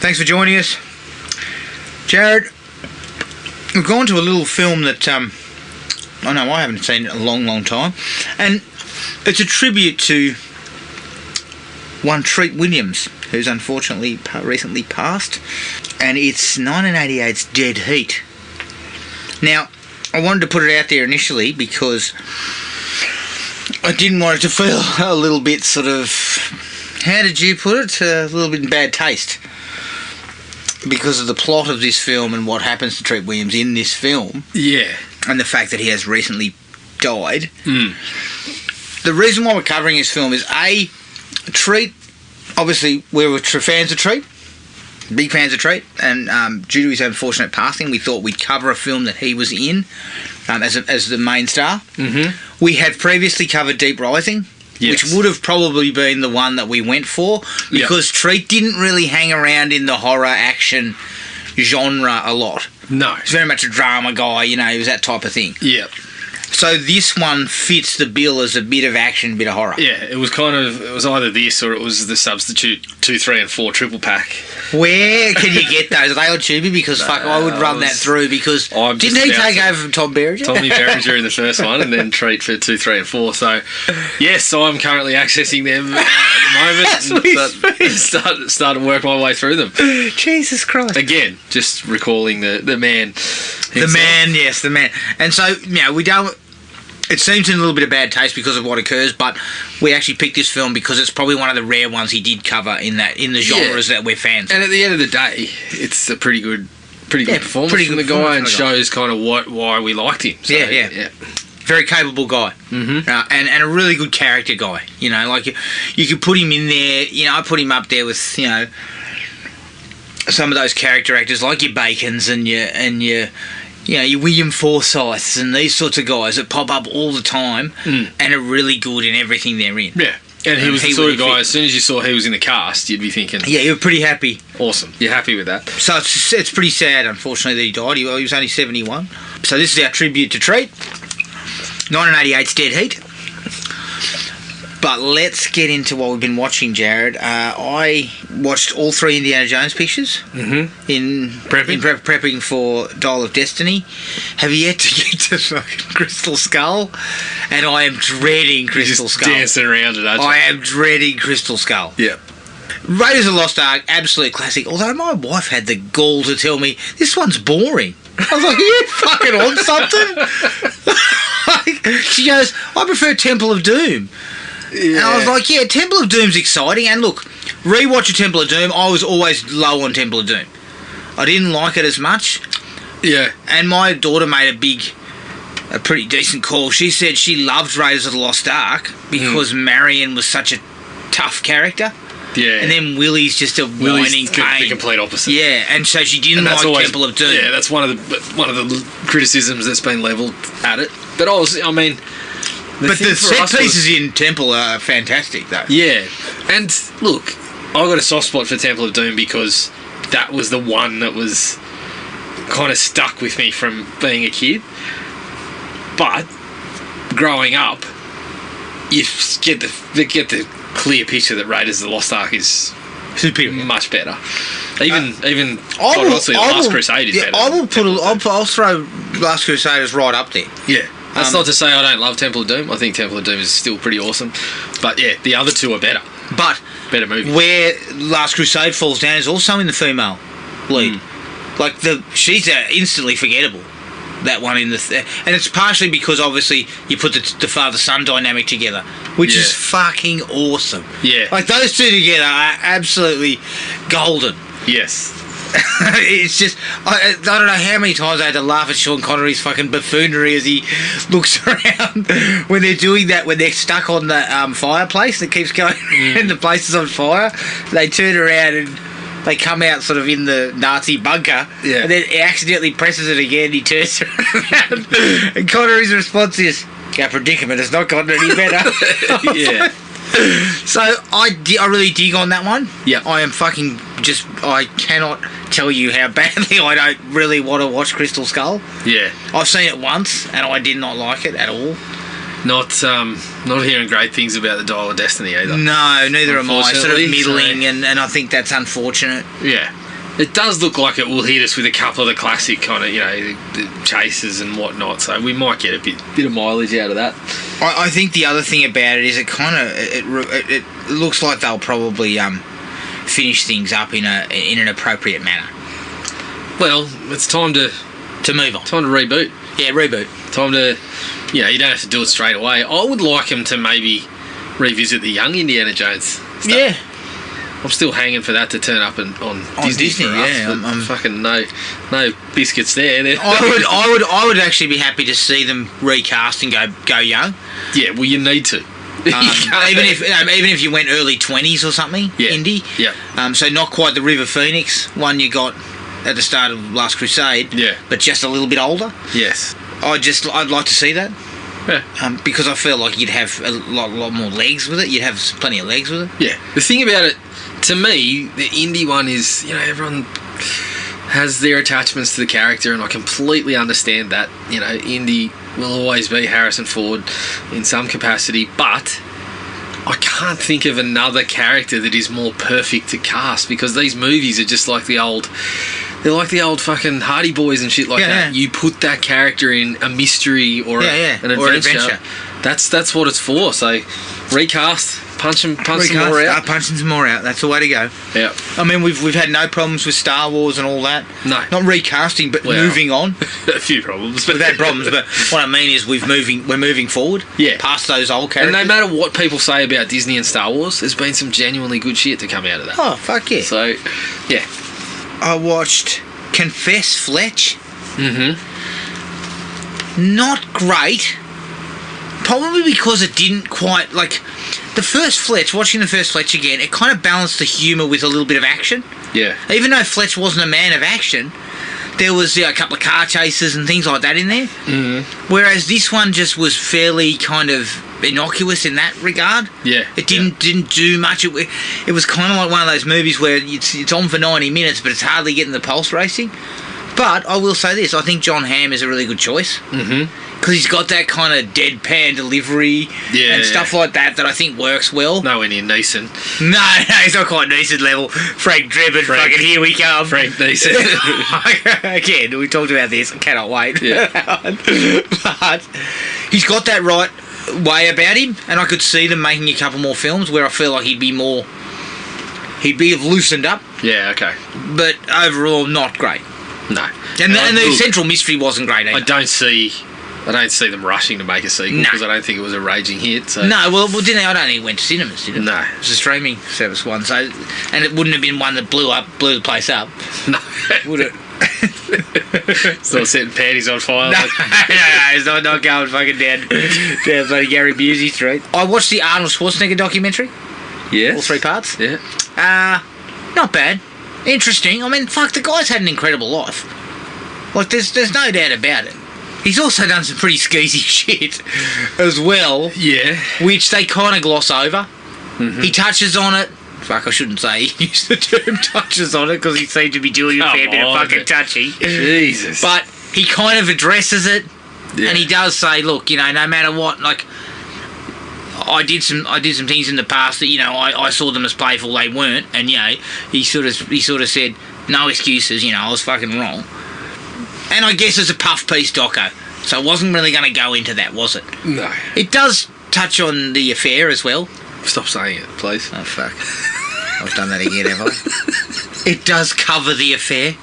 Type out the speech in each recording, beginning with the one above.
Thanks for joining us. Jared, we've gone to a little film that I haven't seen in a long time, and it's a tribute to one Treat Williams, who's unfortunately recently passed, and it's 1988's Dead Heat. Now, I wanted to put it out there initially because I didn't want it to feel a little bit sort of, how did you put it, a little bit in bad taste, because of the plot of this film and what happens to Treat Williams in this film. Yeah. And the fact that he has recently died. The reason why we're covering this film is, A, Treat, obviously we were fans of Treat, big fans of Treat, and due to his unfortunate passing, we thought we'd cover a film that he was in as the main star. We had previously covered Deep Rising, which would have probably been the one that we went for, because Treat didn't really hang around in the horror action genre a lot. No. He's very much a drama guy, he was that type of thing. Yeah. So this one fits the bill as a bit of action, bit of horror. Yeah, it was either this or it was the substitute 2, 3 and 4 triple pack. Where can you get those? Are they on Tubi? Because I would run that through, because didn't he take over from Tom Berenger? Tommy Berenger in the first one, and then Treat for 2, 3 and 4. So, yes, I'm currently accessing them at the moment. And start to work my way through them. Jesus Christ. Again, just recalling the man himself. The man. And so, we don't... It seems in a little bit of bad taste because of what occurs, but we actually picked this film because it's probably one of the rare ones he did cover in the genres that we're fans of. And at the end of the day, it's a pretty good performance from the guy, and shows kind of why we liked him. So, yeah. Very capable guy. And a really good character guy. Like you could put him in there. I put him up there with some of those character actors like your Bacons and your William Forsyths and these sorts of guys that pop up all the time and are really good in everything they're in. Yeah. And he was the sort of guy, as soon as you saw he was in the cast, you'd be thinking... Yeah, you were pretty happy. Awesome. You're happy with that. So it's pretty sad, unfortunately, that he died. He was only 71. So this is our tribute to Treat. 1988's Dead Heat. But let's get into what we've been watching, Jared. I watched all 3 Indiana Jones pictures in prepping for Dial of Destiny. Have yet to get to fucking Crystal Skull, and I am dreading Crystal Skull. Dancing around it, aren't you? I am dreading Crystal Skull. Yeah. Raiders of the Lost Ark, absolute classic. Although my wife had the gall to tell me this one's boring. I was like, are you fucking on something? She goes, I prefer Temple of Doom. Yeah. And I was like, yeah, Temple of Doom's exciting. And look, rewatch a Temple of Doom, I was always low on Temple of Doom. I didn't like it as much. Yeah. And my daughter made a pretty decent call. She said she loved Raiders of the Lost Ark because Marion was such a tough character. Yeah. And then Willie's just a whining pain. The complete opposite. Yeah, and so she didn't like Temple of Doom. Yeah, that's one of the criticisms that's been levelled at it. But the set pieces in Temple are fantastic, though. Yeah. And, look, I got a soft spot for Temple of Doom because that was the one that was kind of stuck with me from being a kid. But, growing up, you get the clear picture that Raiders of the Lost Ark is superior, much better. Even honestly, Last Crusade is better. I'll throw Last Crusaders right up there. Yeah. That's not to say I don't love Temple of Doom. I think Temple of Doom is still pretty awesome. But yeah, the other two are better. But better movies. Where Last Crusade falls down is also in the female lead. Like she's instantly forgettable. That one and it's partially because obviously you put the father-son dynamic together, which is fucking awesome. Yeah. Like those two together are absolutely golden. Yes. It's just I don't know how many times I had to laugh at Sean Connery's fucking buffoonery as he looks around when they're doing that, when they're stuck on the fireplace that keeps going and the place is on fire. They turn around and they come out sort of in the Nazi bunker, and then he accidentally presses it again. He turns around, and Connery's response is, "Our predicament has not gotten any better." Yeah. So I really dig on that one. Yeah. I am fucking just... I cannot tell you how badly I don't really want to watch Crystal Skull. Yeah. I've seen it once, and I did not like it at all. Not hearing great things about the Dial of Destiny either. No, neither am I. Sort of middling, and I think that's unfortunate. Yeah. It does look like it will hit us with a couple of the classic kind of, the chases and whatnot. So we might get a bit of mileage out of that. I think the other thing about it is it looks like they'll probably finish things up in an appropriate manner. Well, it's time to move on. Time to reboot. Yeah, reboot. Time to, you don't have to do it straight away. I would like them to maybe revisit the young Indiana Jones stuff. Yeah. I'm still hanging for that to turn up on Disney for us, yeah. I'm fucking no biscuits there. I would actually be happy to see them recast and go young. Yeah, well, you need to. Even if you went early 20s or something, indie. Yeah. So not quite the River Phoenix one you got at the start of Last Crusade. Yeah. But just a little bit older. Yes. I'd like to see that. Yeah. Because I feel like you'd have a lot more legs with it. You'd have plenty of legs with it. Yeah. The thing about it, to me, the indie one is, everyone has their attachments to the character, and I completely understand that. Indy will always be Harrison Ford in some capacity, but I can't think of another character that is more perfect to cast, because these movies are just like the old... They're like the old fucking Hardy Boys and shit like that. Yeah. You put that character in a mystery or an adventure. That's what it's for. So recast, punch some more out. Punching some more out. That's the way to go. Yeah. I mean, we've had no problems with Star Wars and all that. No. Not recasting, but moving on. A few problems. We've had problems, but what I mean is we're moving forward. Yeah. Past those old characters. And no matter what people say about Disney and Star Wars, there's been some genuinely good shit to come out of that. Oh, fuck yeah. So, yeah. I watched Confess Fletch. Mm-hmm. Not great. Probably because it didn't quite, the first Fletch, watching the first Fletch again, it kind of balanced the humour with a little bit of action. Yeah. Even though Fletch wasn't a man of action, there was a couple of car chases and things like that in there. Mm-hmm. Whereas this one just was fairly kind of innocuous in that regard. Yeah. It didn't do much. It was kind of like one of those movies where it's on for 90 minutes, but it's hardly getting the pulse racing. But I will say this, I think John Hamm is a really good choice. Mm-hmm. Because he's got that kind of deadpan delivery and stuff like that I think works well. Nowhere near Neeson. No, he's not quite Neeson level. Frank Drebin, fucking here we come. Frank Neeson. Again, we talked about this. I cannot wait. Yeah. But he's got that right way about him, and I could see them making a couple more films where I feel like he'd be loosened up. Yeah, okay. But overall, not great. No. And the central mystery wasn't great either. I don't see them rushing to make a sequel because I don't think it was a raging hit. So. No, well, I don't think it went to cinemas, did it? No. It was a streaming service one, and it wouldn't have been one that blew the place up. No. Would it? It's not setting panties on fire. No, it's not going fucking down bloody Gary Busey Street. I watched the Arnold Schwarzenegger documentary. Yeah. All 3 parts. Yeah. Not bad. Interesting. I mean, fuck, the guy's had an incredible life. There's no doubt about it. He's also done some pretty skeezy shit as well. Yeah. Which they kind of gloss over. Mm-hmm. He touches on it. Fuck, I shouldn't say he used the term touches on it because he seemed to be doing a fair bit of fucking touchy. Jesus. But he kind of addresses it. Yeah. And he does say, look, no matter what, I did some things in the past that I saw them as playful, they weren't, and he sort of said no excuses, I was fucking wrong. And I guess it's a puff piece doco, so it wasn't really going to go into that, was it? No. It does touch on the affair as well. Stop saying it, please. Oh fuck, I've done that again, have I? It does cover the affair.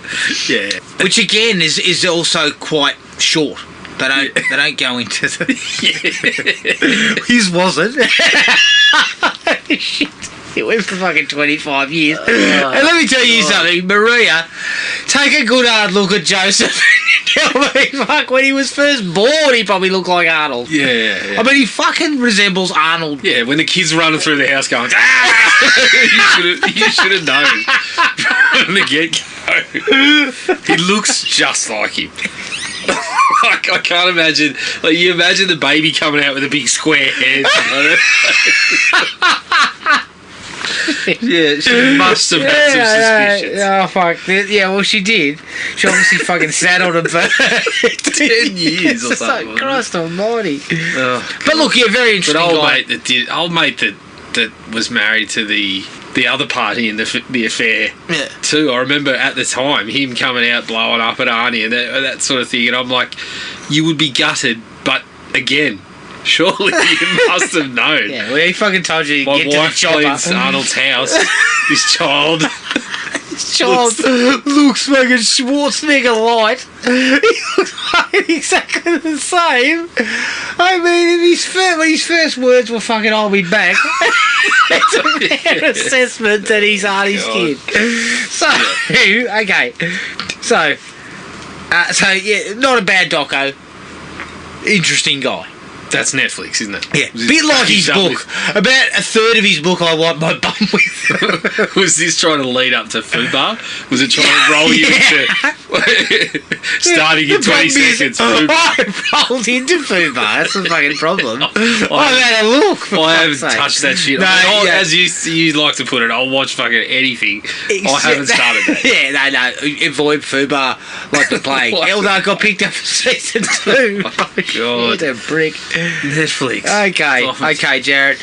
Yeah. Which again is also quite short. They don't go into the... His wasn't. Shit. It went for fucking 25 years. And let me tell you something, Maria, take a good hard look at Joseph and tell me, fuck, when he was first born, he probably looked like Arnold. Yeah. I mean, he fucking resembles Arnold. Yeah, when the kid's running through the house going, ah! you should have known from the get-go. He looks just like him. I can't imagine. You imagine the baby coming out with a big square head. Yeah, she must have had some suspicions. Oh, fuck. Yeah, well, she did. She obviously fucking sat on him for 10 years or something. Christ almighty. But look, yeah, very interesting but guy. Old mate that was married to the the other party in the affair too. I remember at the time him coming out blowing up at Arnie and that sort of thing, and I'm like, you would be gutted, but again, surely you must have known. Yeah, well, he fucking told you. My get wife to the cleans Arnold's house. His child. Looks fucking Schwarzenegger light. He looks fucking exactly the same. I mean, when his first words were fucking "I'll be back," it's a fair assessment that he's Arnie's kid. So, okay. So yeah, not a bad doco. Interesting guy. That's Netflix, isn't it? Yeah, a bit like his book. About a third of his book I wipe my bum with. Was this trying to lead up to Fubar? Was it trying to roll you into starting in 20 seconds? I rolled into Fubar. That's the fucking problem. I've had a look. I haven't touched that shit. No, as you like to put it, I'll watch fucking anything. I haven't started that. Yeah, no. Avoid Fubar like the plague. Although I got picked up for season 2. Oh, God. What a brick. Netflix. Okay, Jared.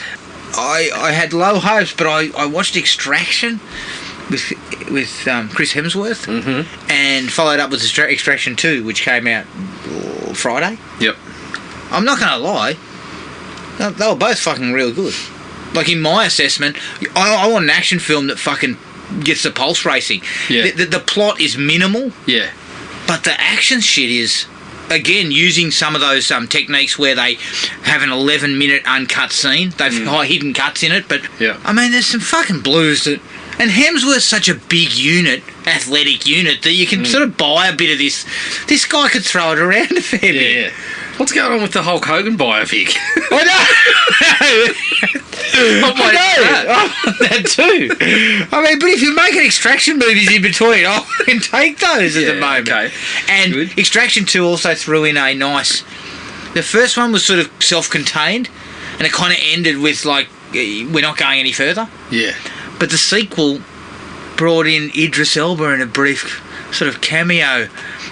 I had low hopes, but I watched Extraction with Chris Hemsworth, and followed up with Extraction 2, which came out Friday. Yep. I'm not going to lie, they were both fucking real good. Like, in my assessment, I want an action film that fucking gets the pulse racing. Yeah. The plot is minimal. Yeah. But the action shit is, again, using some of those techniques where they have an 11-minute uncut scene. They've hidden cuts in it, but I mean, there's some fucking blues that. And Hemsworth's such a big unit, athletic unit, that you can sort of buy a bit of this. This guy could throw it around a fair bit. Yeah. What's going on with the Hulk Hogan biopic? I know. That too. I mean, but if you're making Extraction movies in between, I can take those at the moment. Okay. And good. Extraction 2 also threw in a nice. The first one was sort of self-contained, and it kind of ended with like, we're not going any further. Yeah. But the sequel brought in Idris Elba in a brief sort of cameo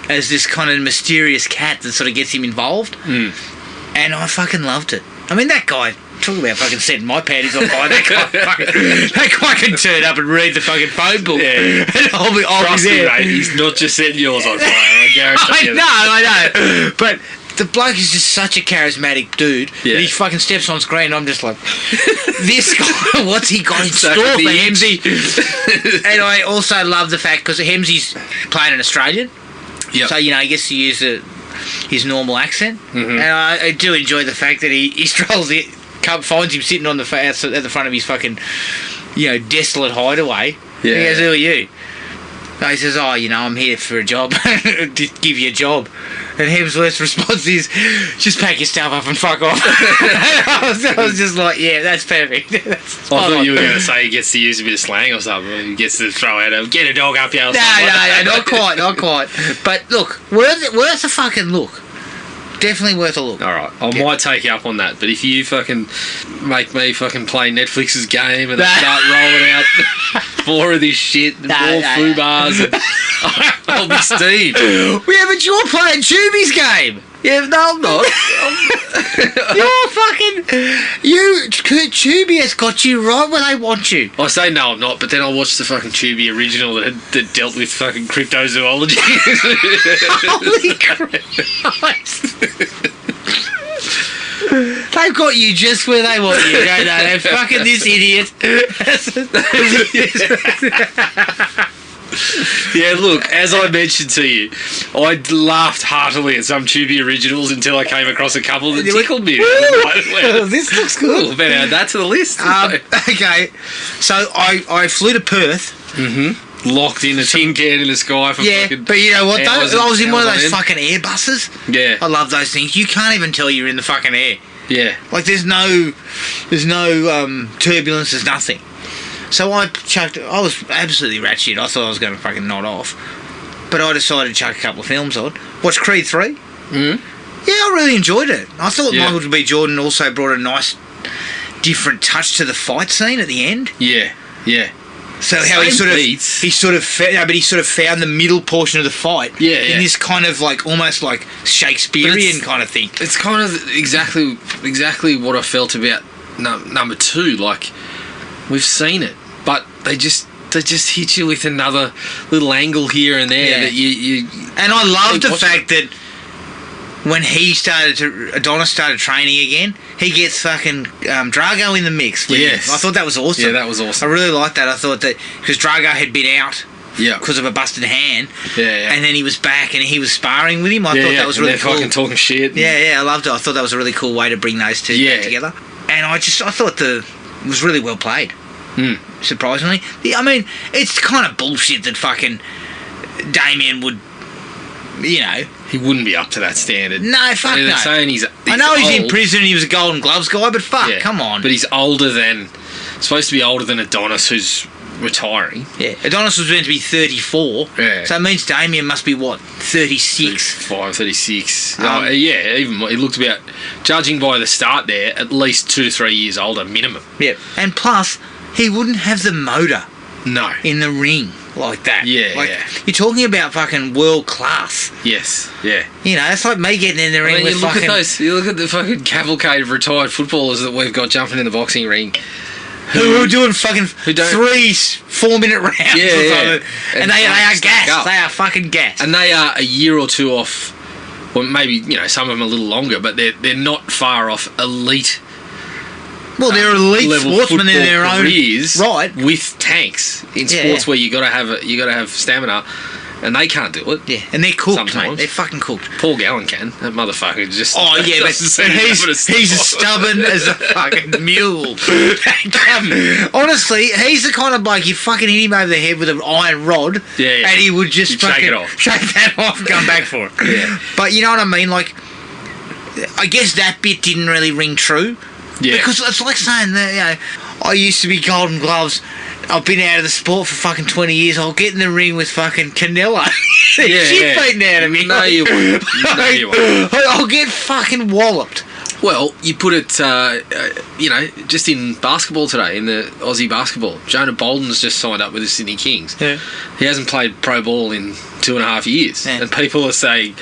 as this kind of mysterious cat that sort of gets him involved. And I fucking loved it. I mean, that guy, talk about fucking setting my panties on fire. That guy can turn up and read the fucking phone book. Yeah. And I'll be there. Mate, he's not just setting yours on fire, I guarantee you. I know. But the bloke is just such a charismatic dude that he fucking steps on screen and I'm just like, this guy, what's he got in store for Hemsy? And I also love the fact, because Hemsy's playing an Australian, so, you know, he gets to use his normal accent. And I do enjoy the fact that he strolls it, finds him sitting on at the front of his fucking, you know, desolate hideaway. Yeah. He goes, who are you? So he says, oh, you know, I'm here for a job. To give you a job. And Hemsworth's response is, just pack your stuff up and fuck off. I was just like, yeah, that's perfect. I thought you were going to say he gets to use a bit of slang or something. He gets to throw out a, get a dog up here. No, not quite. But look, worth a fucking look. Definitely worth a look. Alright, I might take you up on that, but if you fucking make me fucking play Netflix's game and start rolling out more of this shit, more Fubars, I'll be Steve. Yeah, but you're playing Tubi's game. Yeah, no, I'm not. You're fucking... Tubi has got you right where they want you. I say no, I'm not, but then I'll watch the fucking Tubi original that dealt with fucking cryptozoology. Holy Christ. They've got you just where they want you, don't they? They're fucking this idiot. Yeah, look, as I mentioned to you, I laughed heartily at some Tubi originals until I came across a couple that tickled me. This looks good. Well, better add that to the list. Okay, so I flew to Perth. Locked in a tin can in the sky for fucking... but you know what, though? I was in one of those fucking Airbuses. Yeah. I love those things. You can't even tell you're in the fucking air. Yeah. Like, there's no turbulence, there's nothing. So I was absolutely ratchet. I thought I was going to fucking nod off. But I decided to chuck a couple of films on. Watched Creed 3. Yeah, I really enjoyed it. I thought Michael B. Jordan also brought a nice, different touch to the fight scene at the end. Yeah. So how he sort of found the middle portion of the fight in this kind of like almost like Shakespearean kind of thing. It's kind of exactly what I felt about number 2. Like, we've seen it. but they just hit you with another little angle here and there that you. And I love the fact that when Adonis started training again, he gets fucking Drago in the mix. Yes. I thought that was awesome. Yeah, that was awesome. I really liked that. I thought that because Drago had been out. Yeah. Because of a busted hand. Yeah. And then he was back and he was sparring with him. I thought that was really cool. Fucking talking shit. Yeah, I loved it. I thought that was a really cool way to bring those two back together. And I thought it was really well played. Surprisingly. I mean, it's kind of bullshit that fucking Damien would, you know. He wouldn't be up to that standard. No, fuck no. They're saying he's I know he's old. in prison and he was a Golden Gloves guy, but fuck, come on. But he's supposed to be older than Adonis, who's retiring. Yeah, Adonis was meant to be 34. Yeah. So it means Damien must be, what, 36? 35, 36. Even more. He looked about, judging by the start there, at least 2 to 3 years older, minimum. Yeah. And plus, he wouldn't have the motor. No. In the ring like that. Yeah, You're talking about fucking world class. Yes, yeah. You know, it's like me getting in the ring with fucking... You look at the fucking cavalcade of retired footballers that we've got jumping in the boxing ring. Who are doing fucking 3 4-minute rounds or something. And they are gassed. They are fucking gassed. And they are a year or two off, well, maybe, you know, some of them a little longer, but they're not far off elite. Well, they're elite sportsmen in their own careers, right, with tanks in sports where you got to have stamina, and they can't do it. Yeah, and they're cooked, sometimes. mate. They're fucking cooked. Paul Gallen can. That motherfucker just. Oh yeah, but he's as stubborn as a fucking mule. Honestly, he's the kind of bloke you fucking hit him over the head with an iron rod, and he would just fucking shake that off and come back for it. Yeah, but you know what I mean? Like, I guess that bit didn't really ring true. Yeah. Because it's like saying that, you know, I used to be Golden Gloves. I've been out of the sport for fucking 20 years. I'll get in the ring with fucking Canelo. Shit beaten out of me. No, you won't. No, you won't. I'll get fucking walloped. Well, you put it, you know, just in basketball today, in the Aussie basketball. Jonah Bolden's just signed up with the Sydney Kings. Yeah. He hasn't played pro ball in 2.5 years. Yeah. And people are saying,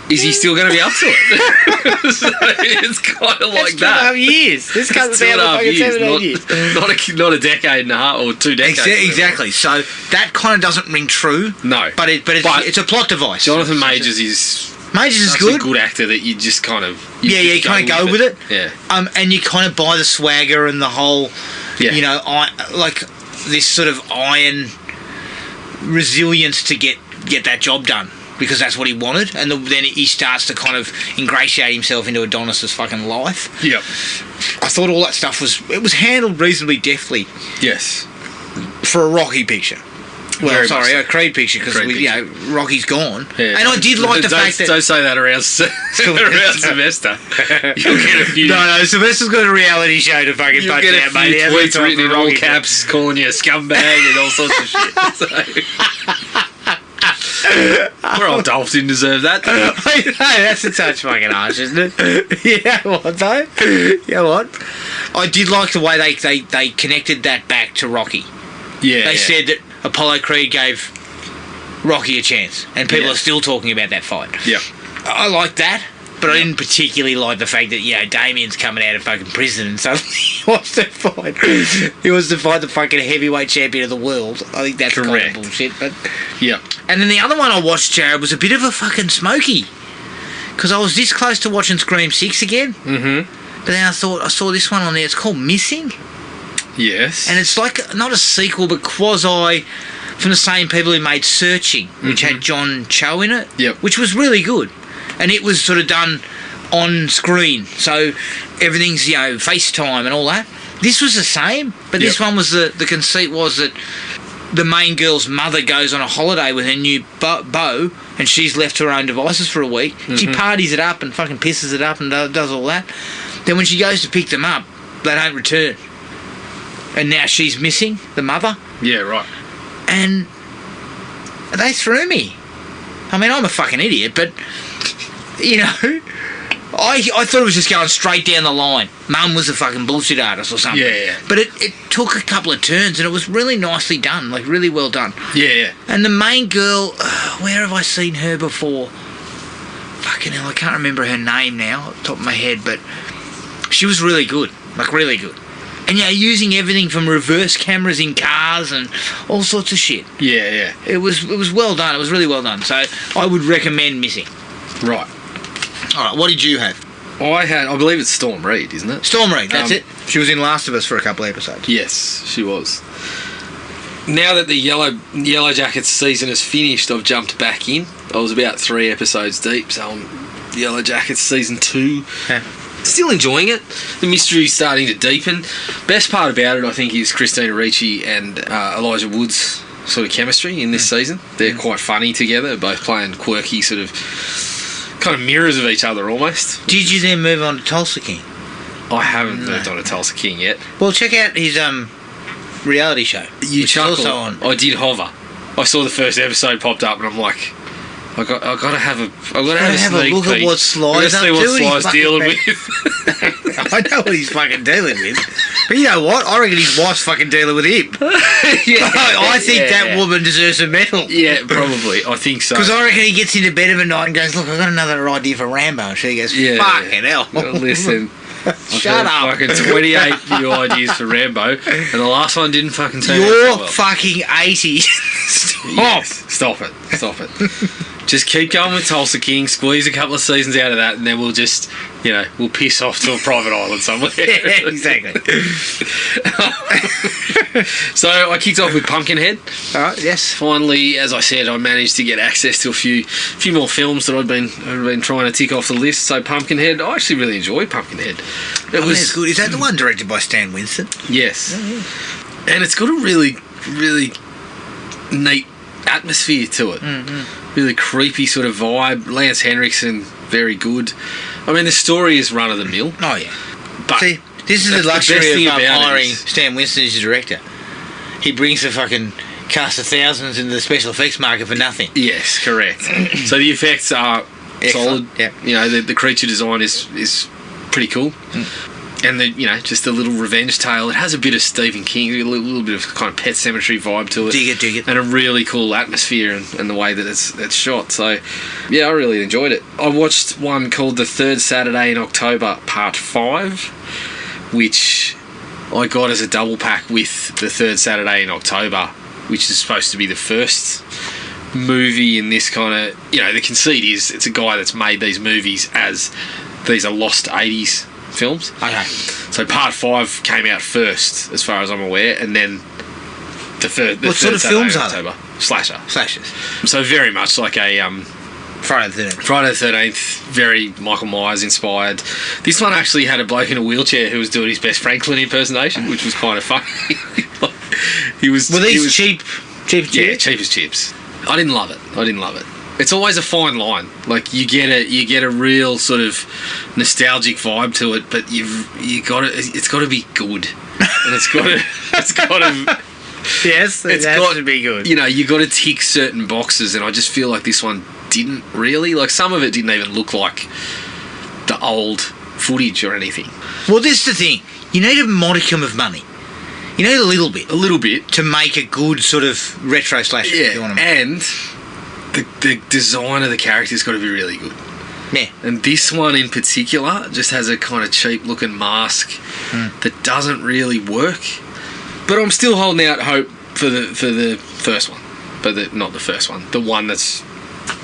is he still going to be up to it? So it's kind of like that. 2.5 years. This comes down to fucking 7 years. Not a decade and a half or 2 decades. Exactly. So that kind of doesn't ring true. No. But it's a plot device. Jonathan Majors is good. A good actor that you just kind of... You kind of go with it. Yeah. And you kind of buy the swagger and the whole, you know, like this sort of iron resilience to get that job done. Because that's what he wanted, and then he starts to kind of ingratiate himself into Adonis's fucking life. Yep. I thought all that stuff was handled reasonably deftly. Yes. For a Rocky picture. Well, sorry, a Creed picture, because you know Rocky's gone. Yeah. And I did like the fact that... Don't say that around Sylvester. You'll get a few... No, Sylvester's got a reality show to fucking punch out, mate. You'll get a few tweets written in all caps calling you a scumbag and all sorts of shit. So. Poor old Dolph didn't deserve that. Hey, that's a touch fucking harsh, isn't it? You know what, though? You know what? I did like the way they connected that back to Rocky. Yeah. They said that Apollo Creed gave Rocky a chance, and people are still talking about that fight. Yeah. I like that, but I didn't particularly like the fact that, you know, Damien's coming out of fucking prison and suddenly he wants to fight. He wants to fight the fucking heavyweight champion of the world. I think that's kind of bullshit, but... Yeah. And then the other one I watched, Jared, was a bit of a fucking smoky. Because I was this close to watching Scream 6 again. Mm-hmm. But then I thought, I saw this one on there. It's called Missing. Yes. And it's like, not a sequel, but quasi from the same people who made Searching, which had John Cho in it. Yep. Which was really good. And it was sort of done on screen. So everything's, you know, FaceTime and all that. This was the same, but this one was the conceit was that the main girl's mother goes on a holiday with her new beau, and she's left to her own devices for a week. She parties it up and fucking pisses it up and does all that. Then when she goes to pick them up, they don't return. And now she's missing, the mother. Yeah, right. And they threw me. I mean, I'm a fucking idiot, but, you know... I thought it was just going straight down the line. Mum was a fucking bullshit artist or something. Yeah. But it took a couple of turns and it was really nicely done, like really well done. Yeah. And the main girl, where have I seen her before? Fucking hell, I can't remember her name now, off the top of my head, but she was really good, like really good. And using everything from reverse cameras in cars and all sorts of shit. Yeah. It was well done. It was really well done. So I would recommend Missing. Right. All right. What did you have? I believe it's Storm Reid, isn't it? Storm Reid. That's it. She was in Last of Us for a couple of episodes. Yes, she was. Now that the Yellow Jackets season is finished, I've jumped back in. I was about 3 episodes deep, so I'm Yellow Jackets season 2. Yeah. Still enjoying it. The mystery's starting to deepen. Best part about it, I think, is Christina Ricci and Elijah Wood's sort of chemistry in this season. They're quite funny together, both playing quirky sort of kind of mirrors of each other almost. Did you then move on to Tulsa King? I haven't moved on to Tulsa King yet. Well, check out his reality show. You chuckle. Also on. I did hover. I saw the first episode popped up, and I'm like, I gotta have a look at what Sly's up to. What Sly's dealing with. I know what he's fucking dealing with. But you know what? I reckon his wife's fucking dealing with him. I think that woman deserves a medal. Yeah, probably. I think so. Because I reckon he gets into bed of a night and goes, look, I've got another idea for Rambo. And she goes, fucking hell. Listen. Shut up. Fucking 28 new ideas for Rambo, and the last one didn't fucking turn out You're so well. fucking 80. Stop it. Just keep going with Tulsa King, squeeze a couple of seasons out of that, and then we'll just, we'll piss off to a private island somewhere. Yeah, exactly. So I kicked off with Pumpkinhead. All right, yes. Finally, as I said, I managed to get access to a few more films that I'd been trying to tick off the list. So Pumpkinhead, I actually really enjoyed Pumpkinhead. It was good. Is that the one directed by Stan Winston? Yes. Oh, yeah. And it's got a really, really neat atmosphere to it. Mm-hmm. Really creepy sort of vibe. Lance Henriksen, very good. I mean, the story is run of the mill. Oh yeah. But see, this is the luxury of hiring is Stan Winston as your director. He brings the fucking cast of thousands into the special effects market for nothing. Yes, correct. So the effects are solid. Yeah. The creature design is pretty cool. And just a little revenge tale. It has a bit of Stephen King, a little bit of kind of Pet Sematary vibe to it. Dig it. And a really cool atmosphere and the way that it's shot. So, yeah, I really enjoyed it. I watched one called The Third Saturday in October, Part 5, which I got as a double pack with The Third Saturday in October, which is supposed to be the first movie in this kind of... the conceit is it's a guy that's made these movies as these are lost 80s films. Okay. So Part 5 came out first, as far as I'm aware, and then the third sort of films are they? Slashers. So very much like a Friday the 13th. Friday the 13th, very Michael Myers inspired. This one actually had a bloke in a wheelchair who was doing his best Franklin impersonation, which was kind of funny. Were these cheap chips? Yeah, cheap as chips. I didn't love it. It's always a fine line. Like you get a real sort of nostalgic vibe to it, but it's got to be good, and it's got to yes, it has to be good. You got to tick certain boxes, and I just feel like this one didn't really. Like some of it didn't even look like the old footage or anything. Well, this is the thing. You need a modicum of money. You need a little bit to make a good sort of retro slasher. Yeah, and the design of the character's got to be really good. Yeah. And this one in particular just has a kind of cheap looking mask that doesn't really work. But I'm still holding out hope for the first one. But not the first one. The one that's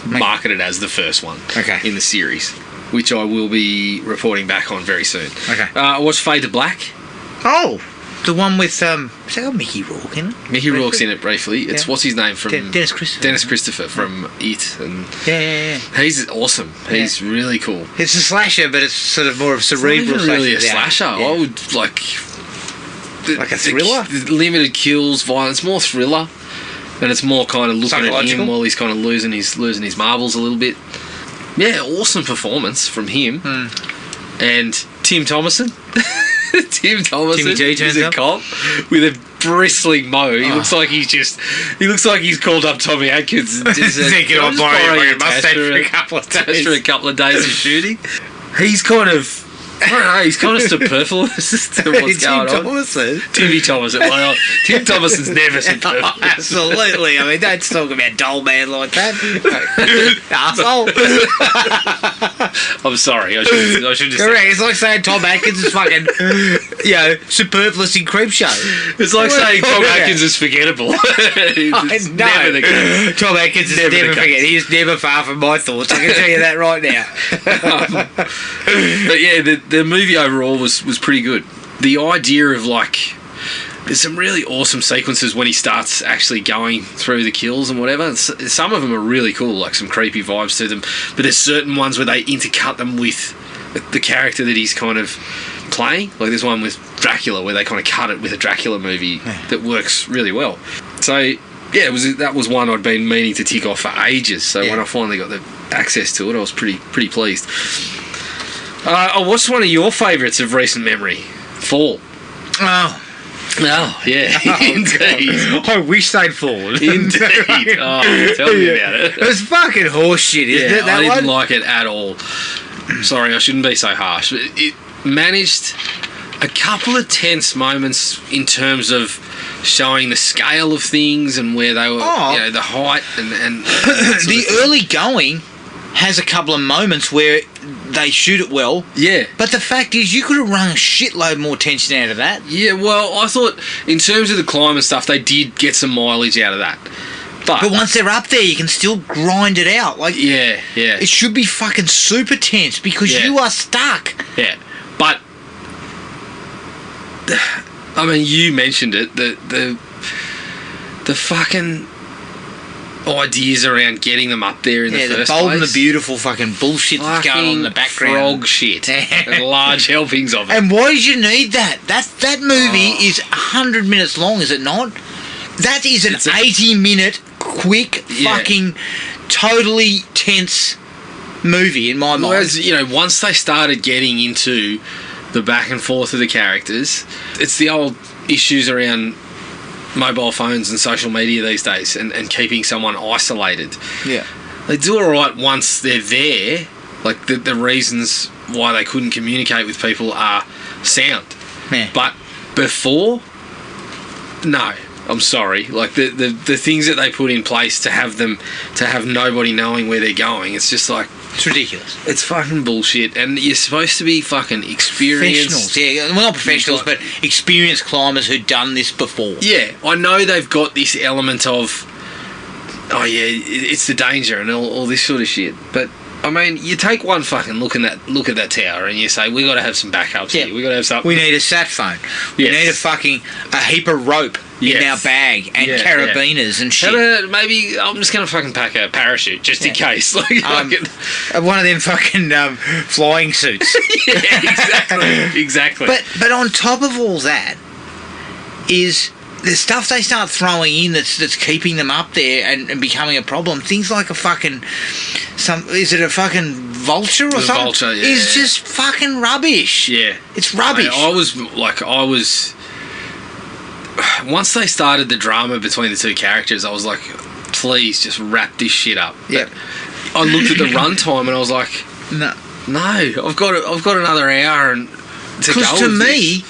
marketed as the first one in the series, which I will be reporting back on very soon. Okay. I watched Fade to Black. Oh, the one with has that got Mickey Rourke in it? Mickey Rourke's in it briefly. It's what's his name from Dennis Christopher. Dennis Christopher from It, and yeah. He's awesome. He's really cool. It's a slasher, but it's sort of more of cerebral. It's not really a slasher. Yeah. I would like a thriller. Limited kills, violence, more thriller, and it's more kind of looking at him while he's kind of losing his marbles a little bit. Yeah, awesome performance from him. And Tim Thomerson. Timmy G is a cop with a bristling mo. He looks like he's called up Tommy Atkins and just said, "Can I borrow your mustache for a couple of days of shooting?" He's kind of I don't know, he's kind of superfluous to what's going on. Timmy Thomason. Well, Tim Thomason's never superfluous. Oh, absolutely. I mean, don't talk about Doll Man like that. Arsehole. I'm sorry. I should just. Correct. It's like saying Tom Atkins is fucking, superfluous in Creepshow. It's like saying Tom Atkins is forgettable. It's never the case. Tom Atkins is never forget. He's never far from my thoughts. I can tell you that right now. But yeah, the movie overall was pretty good. The idea of there's some really awesome sequences when he starts actually going through the kills and whatever. Some of them are really cool, like some creepy vibes to them. But there's certain ones where they intercut them with the character that he's kind of playing. Like there's one with Dracula where they kind of cut it with a Dracula movie that works really well. So yeah, that was one I'd been meaning to tick off for ages. So when I finally got the access to it, I was pretty pleased. What's one of your favourites of recent memory? Fall. Oh, yeah. Indeed. I wish they'd fallen. Indeed. Oh, tell me about it. It was fucking horseshit, isn't it? I didn't like it at all. Sorry, I shouldn't be so harsh. But it managed a couple of tense moments in terms of showing the scale of things and where they were, the height and the early going has a couple of moments where they shoot it well. Yeah. But the fact is, you could have run a shitload more tension out of that. Yeah, well, I thought in terms of the climb and stuff, they did get some mileage out of that. But once they're up there, you can still grind it out. Yeah. It should be fucking super tense because you are stuck. Yeah. But I mean, you mentioned it. The fucking ideas around getting them up there in the first place. Yeah, the bold and the beautiful fucking bullshit that's going on in the background. Frog shit. And large helpings of it. And why did you need that? That movie is 100 minutes long, is it not? That is an 80-minute, quick, fucking, totally tense movie in my mind. Whereas, once they started getting into the back and forth of the characters, it's the old issues around mobile phones and social media these days and keeping someone isolated. Yeah. They do alright once they're there. Like the reasons why they couldn't communicate with people are sound. Yeah. But before, no. I'm sorry. Like the things that they put in place to have nobody knowing where they're going, it's just like, it's ridiculous. It's fucking bullshit. And you're supposed to be fucking experienced. Professionals, yeah. Well, not professionals, but experienced climbers who've done this before. Yeah. I know they've got this element of, it's the danger and all this sort of shit. But, I mean, you take one fucking look at that tower and you say, we got to have some backups here. We got to have something. We need a sat phone. We need a heap of rope in our bag and carabiners and shit. Maybe I'm just going to fucking pack a parachute just in case. Like, one of them fucking flying suits. Yeah, exactly. But on top of all that is the stuff they start throwing in that's keeping them up there and becoming a problem. Things like a fucking is it a fucking vulture or something? Vulture, yeah. Is just fucking rubbish. Yeah, it's rubbish. I was once they started the drama between the two characters, I was like, please just wrap this shit up. Yeah. I looked at the runtime and I was like, no, I've got another hour and to go. Because to me,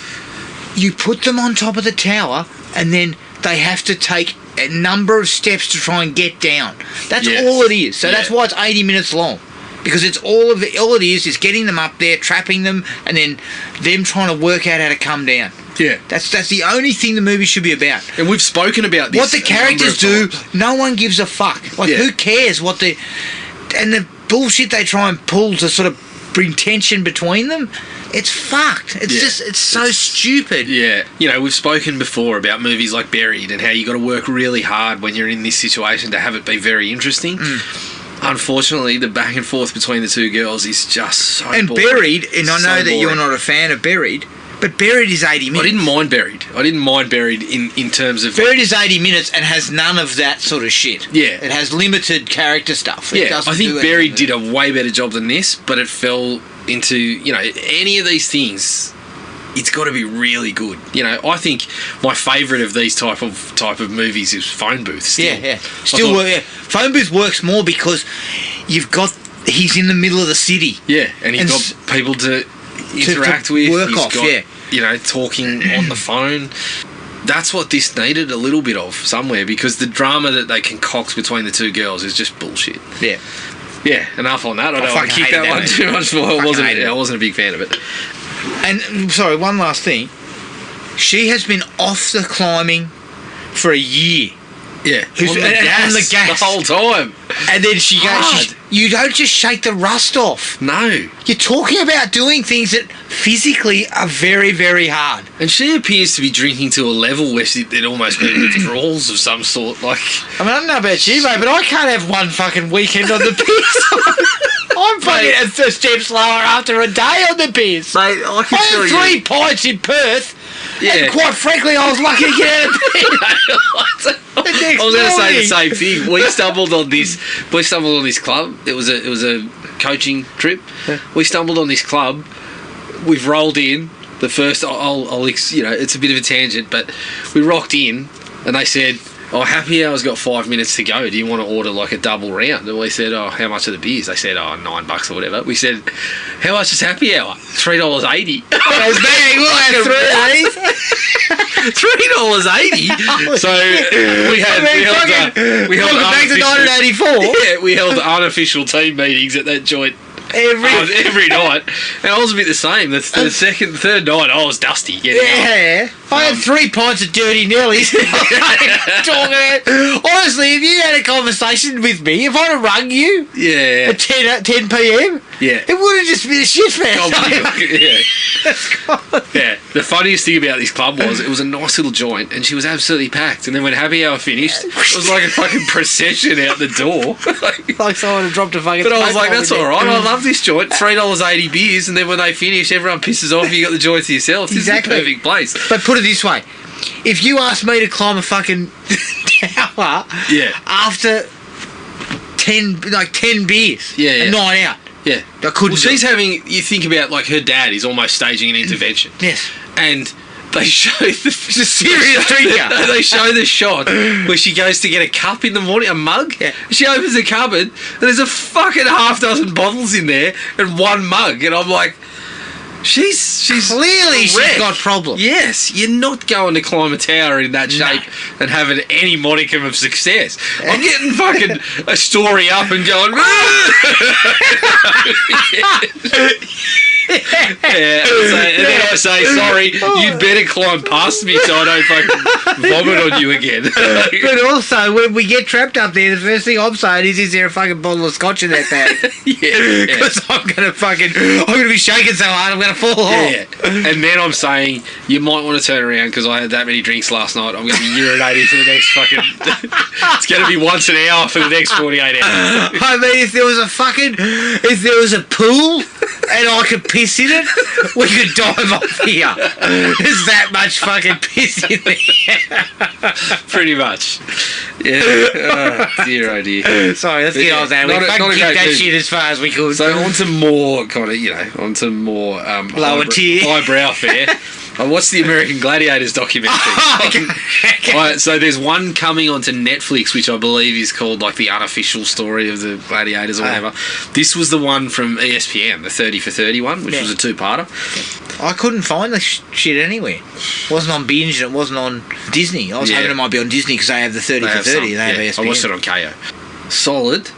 you put them on top of the tower and then they have to take a number of steps to try and get down. That's all it is. So that's why it's 80 minutes long. Because it's all it is getting them up there, trapping them, and then them trying to work out how to come down. Yeah. That's the only thing the movie should be about. And we've spoken about this. What the characters do, no one gives a fuck. Like, who cares what the... And the bullshit they try and pull to sort of bring tension between them, it's fucked. It's so stupid. Yeah. We've spoken before about movies like Buried and how you got to work really hard when you're in this situation to have it be very interesting. Unfortunately, the back and forth between the two girls is just so boring. Buried, and I know that you're not a fan of Buried, but Buried is 80 minutes. I didn't mind Buried in terms of... Buried is 80 minutes and has none of that sort of shit. Yeah. It has limited character stuff. I think Buried did a way better job than this, but it fell into, any of these things... It's got to be really good. I think my favourite of these type of movies is Phone Booth. Still. Yeah. Phone Booth works more because he's in the middle of the city. Yeah, and he's got people to interact with. Work off, yeah. You know, talking on the phone. That's what this needed a little bit of somewhere, because the drama that they concoct between the two girls is just bullshit. Yeah. Yeah, enough on that. I don't want to kick that one too much more. I wasn't a big fan of it. And, sorry, one last thing. She has been off the climbing for a year. Yeah, on the gas the whole time. And then she goes, you don't just shake the rust off. No. You're talking about doing things that physically are very, very hard. And she appears to be drinking to a level where it almost been withdrawals of some sort. Like, I mean, I don't know about you, mate, but I can't have one fucking weekend on the piss. I'm fucking at a step slower after a day on the piss. Mate, I had 3 pints in Perth. Yeah. And quite frankly, I was lucky to get out of bed. I was going to say the same thing. We stumbled on this club. It was a coaching trip. Yeah. We stumbled on this club. We've rolled in. The first, it's a bit of a tangent, but we rocked in, and they said, "Oh, happy hour's got 5 minutes to go. Do you want to order like a double round?" And we said, "Oh, how much are the beers?" They said, "Oh, $9 or whatever." We said, "How much is happy hour?" $3.80. I was bang, we'll have 3 $3.80. So we held back to 1984. Yeah, we held unofficial team meetings at that joint. Every night, and I was a bit the same. The third night, I was dusty. Yeah, I had 3 pints of dirty Nellies. Honestly, if you had a conversation with me, if I'd have rung you, at 10 p.m, it would have just been a shit fest. Yeah. The funniest thing about this club was it was a nice little joint, and she was absolutely packed. And then when happy hour finished, it was like a fucking procession out the door. Like someone had dropped a fucking. But I was like, that's all right. I love this joint. $3.80 beers, and then when they finish, everyone pisses off. You got the joint to yourself. This is the perfect place. But put it this way: if you asked me to climb a fucking tower, after 10 beers, a night out, I couldn't. Well, she's having. You think about like her dad is almost staging an intervention. Yes, and they show the serious drinker. They show the shot where she goes to get a cup in the morning, a mug. Yeah. She opens the cupboard and there's a fucking half dozen bottles in there and 1 mug, and I'm like, she's clearly she's got problems. Yes, you're not going to climb a tower in that shape and having any modicum of success. I'm getting fucking a story up and going. And then I say, sorry, you'd better climb past me so I don't fucking vomit on you again. But also, when we get trapped up there, the first thing I'm saying is there a fucking bottle of scotch in that bag? Because I'm going to be shaking so hard I'm going to fall off. Yeah. And then I'm saying, you might want to turn around because I had that many drinks last night. I'm going to be urinating for the next fucking... It's going to be once an hour for the next 48 hours. I mean, if there was a pool and I could piss in it, we could dive off here. There's that much fucking piss in there. Pretty much. Yeah. Dear, oh dear. Sorry, let's get on that. We fucking keep that shit as far as we could. So on to more kind of, lower tier. Highbrow fare. I watched the American Gladiators documentary. So there's one coming onto Netflix, which I believe is called like the unofficial story of the Gladiators or whatever. This was the one from ESPN, the 30 for 30 one, which was a 2-parter. I couldn't find the shit anywhere. It wasn't on Binge and it wasn't on Disney. I was hoping it might be on Disney because they have the 30 for 30. They have ESPN. I watched it on KO. Solid.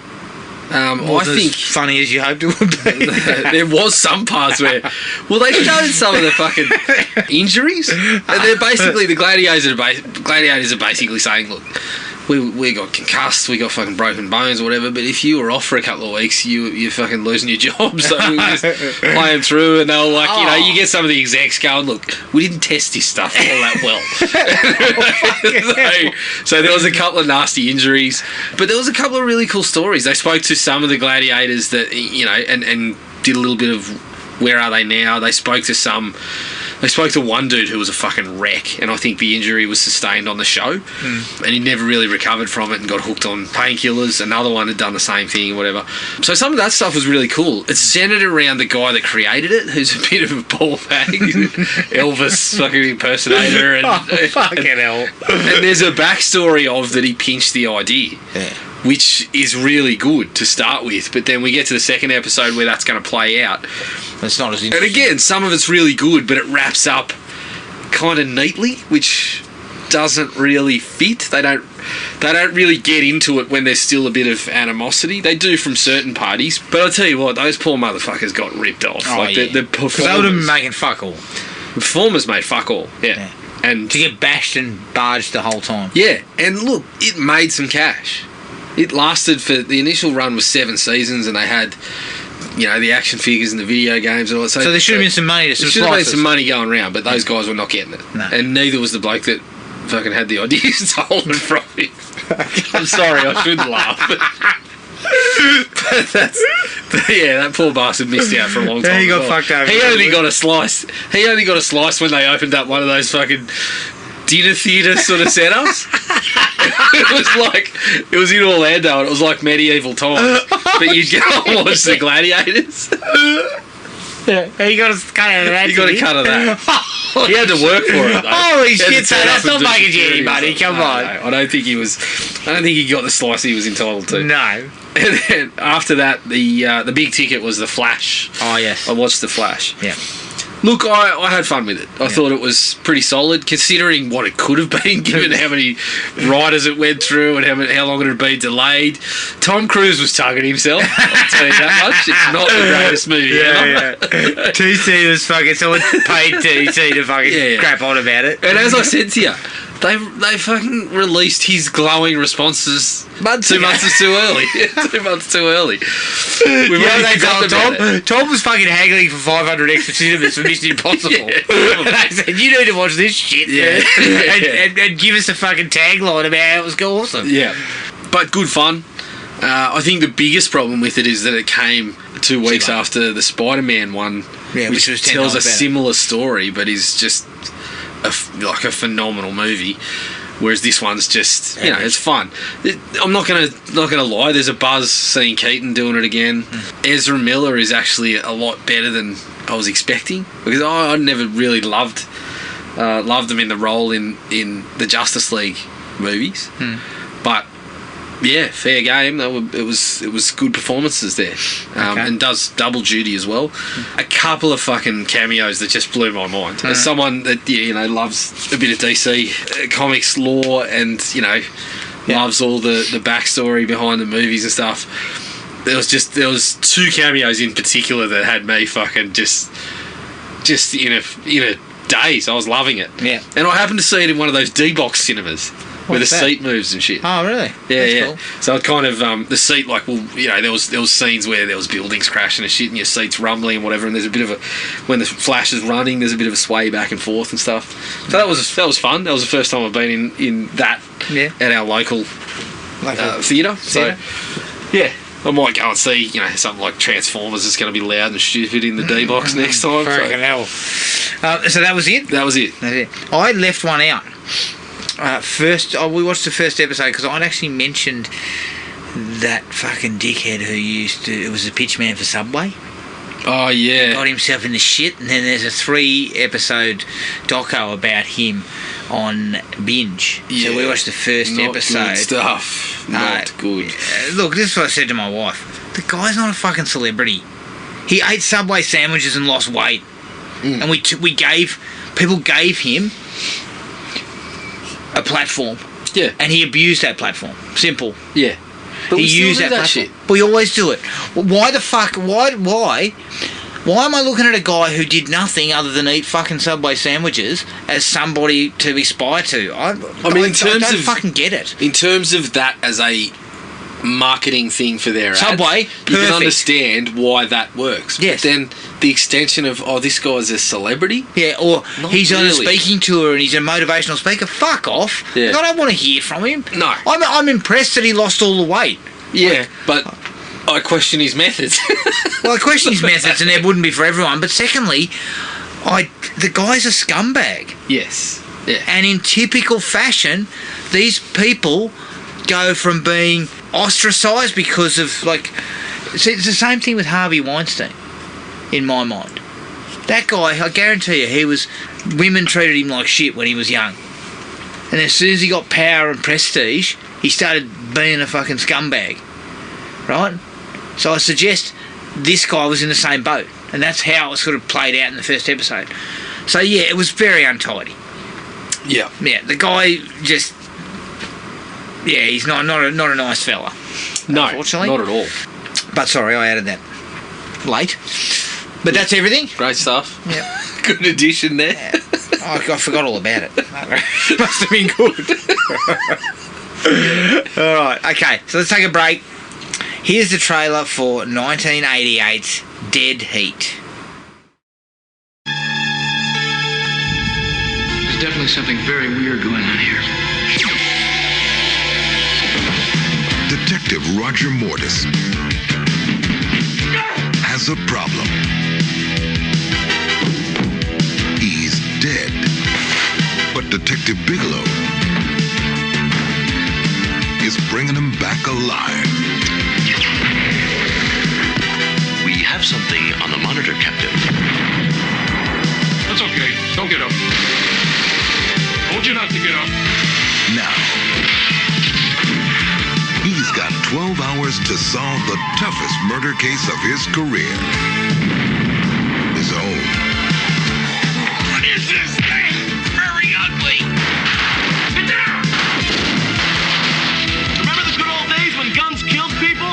I think funny as you hoped it would be. There was some parts where, they showed some of the fucking injuries, and they're basically the gladiators are basically saying, look, we got concussed, we got fucking broken bones or whatever, but if you were off for a couple of weeks, you're fucking losing your job. So we just play them through, and they were like, you get some of the execs going, look, we didn't test this stuff all that well. so there was a couple of nasty injuries, but there was a couple of really cool stories. They spoke to some of the gladiators that, and did a little bit of where are they now. They spoke to one dude who was a fucking wreck, and I think the injury was sustained on the show, and he never really recovered from it and got hooked on painkillers. Another one had done the same thing, whatever. So some of that stuff was really cool. It's centered around the guy that created it, who's a bit of a ball bag, Elvis fucking impersonator, and fucking hell. And there's a backstory of that he pinched the idea. Yeah. which is really good to start with. But then we get to the second episode where that's going to play out. It's not as interesting. And again, some of it's really good, but it wraps up kind of neatly, which doesn't really fit. They don't really get into it when there's still a bit of animosity. They do from certain parties, but I'll tell you what, those poor motherfuckers got ripped off. Oh, like yeah. the performers, they would have been making fuck all. The performers made fuck all. Yeah. And to get bashed and barged the whole time. Yeah, and look, it made some cash. It lasted for the initial run was 7 seasons, and they had, you know, the action figures and the video games and all that. So there should have been some money. There should have been some money going around, but those guys were not getting it. No. And neither was the bloke that fucking had the idea stolen from him. I'm sorry, I shouldn't laugh. But that poor bastard missed out for a long time. He got fucked over. He only got a slice. He only got a slice when they opened up one of those fucking dinner theatre sort of setups. It was in Orlando, and it was like medieval times. But you'd go and watch the gladiators. Yeah, he got a cut out of that. He got a cut of that. He had to work for it, though. Holy shit, so that's not making you any money, come on. I don't think he got the slice he was entitled to. No. And then after that, the big ticket was The Flash. Oh, yes. I watched The Flash. Yeah. Look, I had fun with it. I thought it was pretty solid, considering what it could have been, given how many writers it went through and how long it had been delayed. Tom Cruise was tugging himself, I'll tell you that much. It's not the greatest movie ever. Yeah. TC was fucking... Someone paid TC to fucking crap on about it. And as I said to you, they fucking released his glowing responses 2 months too early. 2 months too early. They told Tom. Tom was fucking haggling for 500 extra cinemas for Mission Impossible. And they said, you need to watch this shit and give us a fucking tagline about how it was awesome. Yeah. But good fun. I think the biggest problem with it is that it came 2 weeks after the Spider-Man one, which tells a similar story, but is just like a phenomenal movie. Whereas this one's just, it's fun. I'm not gonna lie. There's a buzz seeing Keaton doing it again. Ezra Miller is actually a lot better than I was expecting, because I never really loved him in the role in the Justice League movies. But yeah, fair game. It was good performances there, and does double duty as well. A couple of fucking cameos that just blew my mind. As someone that loves a bit of DC comics lore and loves all the backstory behind the movies and stuff, there was 2 cameos in particular that had me fucking just in a daze. I was loving it. Yeah, and I happened to see it in one of those D-box cinemas. Where the seat moves and shit. Oh, really? Yeah. Cool. So it kind of the seat, there was scenes where there was buildings crashing and shit, and your seat's rumbling and whatever. And there's a bit of when the Flash is running, there's a bit of a sway back and forth and stuff. So that was fun. That was the first time I've been in that at our local theatre. So yeah. I might go and see, something like Transformers is going to be loud and stupid in the D-box next time. Hell. So that was it? That was it. I left one out. We watched the first episode because I'd actually mentioned that fucking dickhead who it was the pitchman for Subway. Oh, yeah. Got himself in the shit, and then there's a 3-episode doco about him on Binge. Yeah. So we watched the first episode. Good stuff. Not good. Look, this is what I said to my wife. The guy's not a fucking celebrity. He ate Subway sandwiches and lost weight. And people gave him a platform. Yeah. And he abused that platform. Simple. Yeah. But he used that shit. We always do it. Why the fuck? Why am I looking at a guy who did nothing other than eat fucking Subway sandwiches as somebody to aspire to? I don't fucking get it. In terms of that as a marketing thing for their Subway, ads, you can understand why that works. Yes. But then the extension of, this guy's a celebrity? Yeah, or he's on a speaking tour and he's a motivational speaker. Fuck off. Yeah. I don't want to hear from him. No. I'm impressed that he lost all the weight. Yeah, but I question his methods. Well, I question his methods, and it wouldn't be for everyone. But secondly, the guy's a scumbag. Yes. Yeah. And in typical fashion, these people go from being ostracised because of, it's the same thing with Harvey Weinstein, in my mind. That guy, I guarantee you, women treated him like shit when he was young. And as soon as he got power and prestige, he started being a fucking scumbag, right? So I suggest this guy was in the same boat, and that's how it sort of played out in the first episode. So yeah, it was very untidy. Yeah. Yeah, the guy just... Yeah, he's not a nice fella. No, unfortunately. not at all. But sorry, I added that late. But that's everything. Great stuff. Yeah. Good addition there. Yeah. Oh, I forgot all about it. Must have been good. All right, okay, so let's take a break. Here's the trailer for 1988's Dead Heat. There's definitely something very weird going on here. Detective Roger Mortis has a problem. He's dead. But Detective Bigelow is bringing him back alive. We have something on the monitor, Captain. That's okay. Don't get up. Told you not to get up. Now, he's got 12 hours to solve the toughest murder case of his career. His own. What is this thing? Very ugly. Get down! Remember the good old days when guns killed people?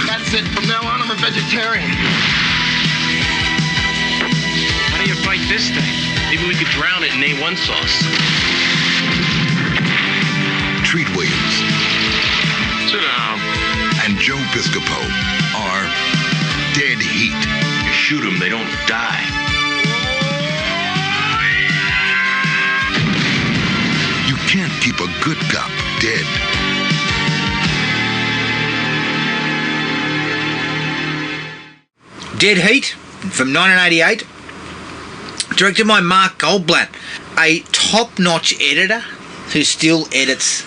That's it. From now on, I'm a vegetarian. How do you fight this thing? Maybe we could drown it in A1 sauce. Treat Williams Sit down. and Joe Piscopo are Dead Heat. You shoot them, they don't die. You can't keep a good cop dead. Dead Heat from 1988, directed by Mark Goldblatt, a top-notch editor who still edits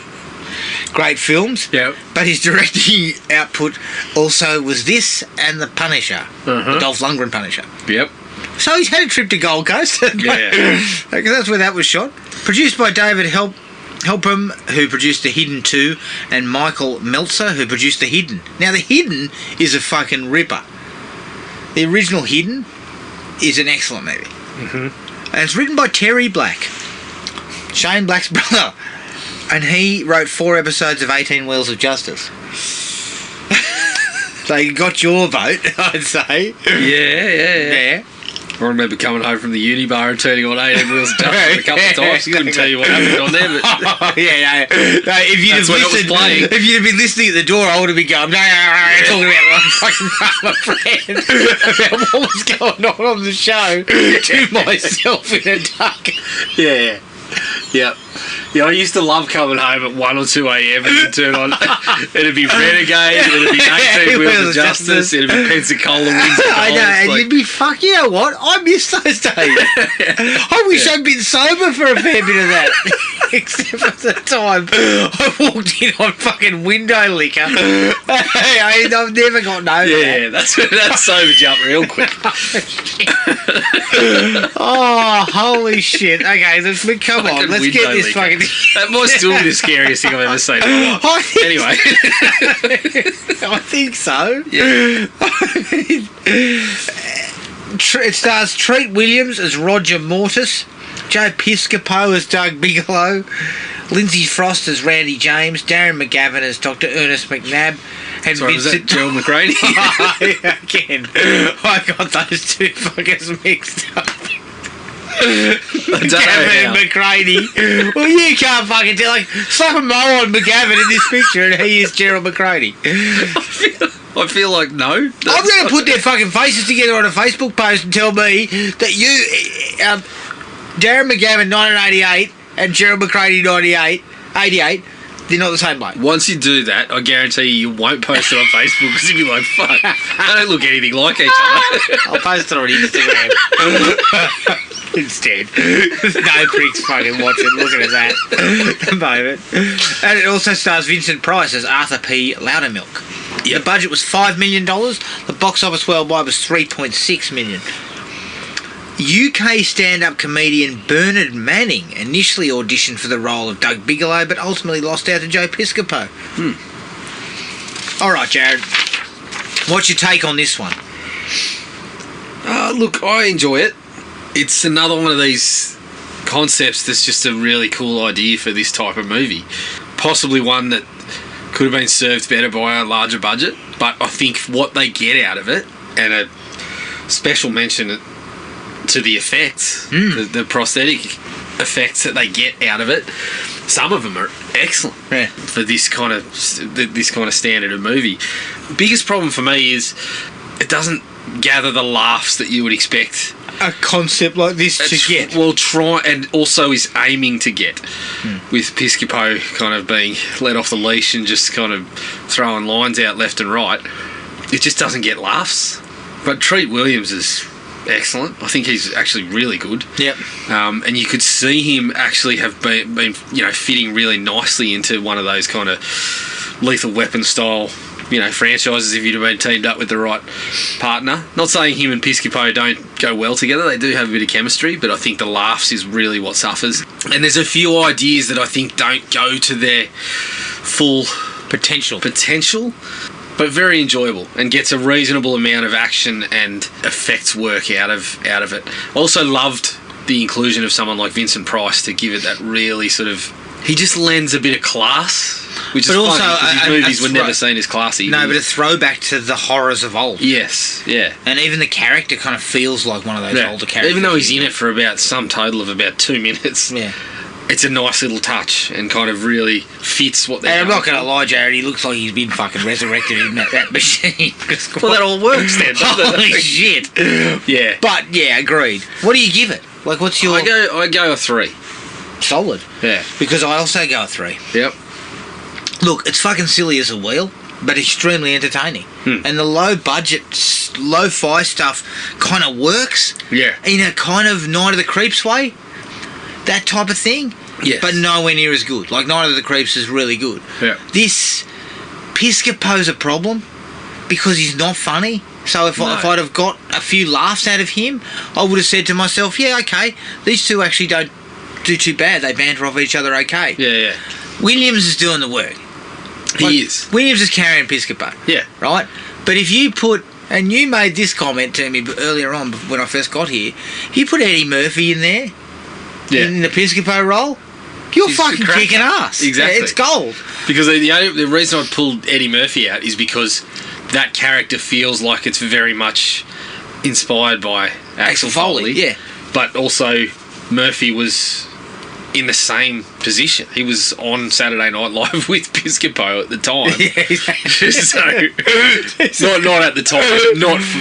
great films. Yep. But his directing output also was this and The Punisher, the Dolph Lundgren Punisher. Yep. So he's had a trip to Gold Coast. Yeah. Because that's where that was shot. Produced by David Helpram, who produced The Hidden 2, and Michael Meltzer, who produced The Hidden. Now, The Hidden is a fucking ripper. The original Hidden is an excellent movie. Mm-hmm. And it's written by Terry Black, Shane Black's brother. And he wrote 4 episodes of 18 Wheels of Justice. So you got your vote, I'd say. Yeah. I remember coming home from the uni bar and turning on 18 Wheels of Justice a couple of times. Couldn't tell you what happened on there, but No, if you'd That's have when it was listened, playing. if you'd have been listening at the door, I would have been going talking about my friend about what was going on the show to myself in a duck. yeah. Yeah, I used to love coming home at 1 or 2 a.m. and turn on. It'd be Renegade, it'd be 18 Wheels of Justice, it'd be Pensacola Wings of I know, and Gold. you'd be you know what? I miss those days. I wish I'd been sober for a fair bit of that. Except for the time I walked in on fucking window liquor. I've never gotten over that. Yeah, that's sobered you up real quick. Oh, holy shit. Okay, come on, let's get this liquor. fucking... That might still be the scariest thing I've ever seen in my life. I think Anyway. I think so. Yeah. It stars Treat Williams as Roger Mortis, Joe Piscopo as Doug Bigelow, Lindsay Frost as Randy James, Darren McGavin as Dr. Ernest McNabb, and Sorry, was that Vincent... Gerald McRaney? Again, I got those two fuckers mixed up. McGavin and McRaney. Well, you can't fucking tell. Like, slap a mo on McGavin in this picture, and he is Gerald McRaney. I feel like no. I'm going to put their fucking faces together on a Facebook post and tell me that you, Darren McGavin 1988 and Gerald McRaney 88, they're not the same bloke. Once you do that, I guarantee you won't post it on Facebook because you'll be like, fuck, they don't look anything like each other. I'll post it on Instagram instead. No pricks fucking watching, looking at that at the moment. And it also stars Vincent Price as Arthur P. Loudermilk. Yep. The budget was $5 million. The box office worldwide was $3.6 million. UK stand-up comedian Bernard Manning initially auditioned for the role of Doug Bigelow, but ultimately lost out to Joe Piscopo. All right, Jared. What's your take on this one? Look, I enjoy it. It's another one of these concepts that's just a really cool idea for this type of movie. Possibly one that could have been served better by a larger budget, but I think what they get out of it, and a special mention to the effects, the prosthetic effects that they get out of it, some of them are excellent for this kind of standard of movie. Biggest problem for me is it doesn't gather the laughs that you would expect a concept like this to get. Well, try, and also is aiming to get, with Piscopo kind of being let off the leash and just kind of throwing lines out left and right. It just doesn't get laughs. But Treat Williams is excellent. I think he's actually really good. Yep. And you could see him actually have been fitting really nicely into one of those kind of Lethal Weapon style franchises if you'd have been teamed up with the right partner. Not saying him and Piscopo don't go well together. They do have a bit of chemistry, but I think the laughs is really what suffers. And there's a few ideas that I think don't go to their full potential, but very enjoyable and gets a reasonable amount of action and effects work out of it. Also loved the inclusion of someone like Vincent Price to give it that really sort of... He just lends a bit of class, which is funny because his movies were never seen as classy. No, but a throwback to the horrors of old. Yes, yeah. And even the character kind of feels like one of those older characters. Even though he's in it for about some total of about 2 minutes. Yeah. It's a nice little touch and kind of really fits what they're doing. And I'm not going to lie, Jared, he looks like he's been fucking resurrected in that machine. Well, that all works then, doesn't it? Holy shit. Yeah. But, yeah, agreed. What do you give it? Like, what's your... I go a 3. Solid. Yeah. Because I also go a 3. Yep. Look, it's fucking silly as a wheel, but extremely entertaining. And the low-budget, lo-fi stuff kind of works. Yeah. In a kind of Night of the Creeps way. That type of thing. Yes. But nowhere near as good. Like, Night of the Creeps is really good. Yeah. This Piscopo's a problem because he's not funny. So if I'd have got a few laughs out of him, I would have said to myself, yeah, okay, these two actually don't do too bad. They banter off each other okay. Yeah, yeah. Williams is doing the work. He is. Williams is carrying Piscopo. Yeah. Right? But if you put... And you made this comment to me earlier on when I first got here. If you put Eddie Murphy in there, in the Piscopo role, you're fucking kicking ass. Exactly. It's gold. Because the reason I pulled Eddie Murphy out is because that character feels like it's very much inspired by Axel Foley. Yeah. But also Murphy was in the same position. He was on Saturday Night Live with Piscopo at the time. So not at the time,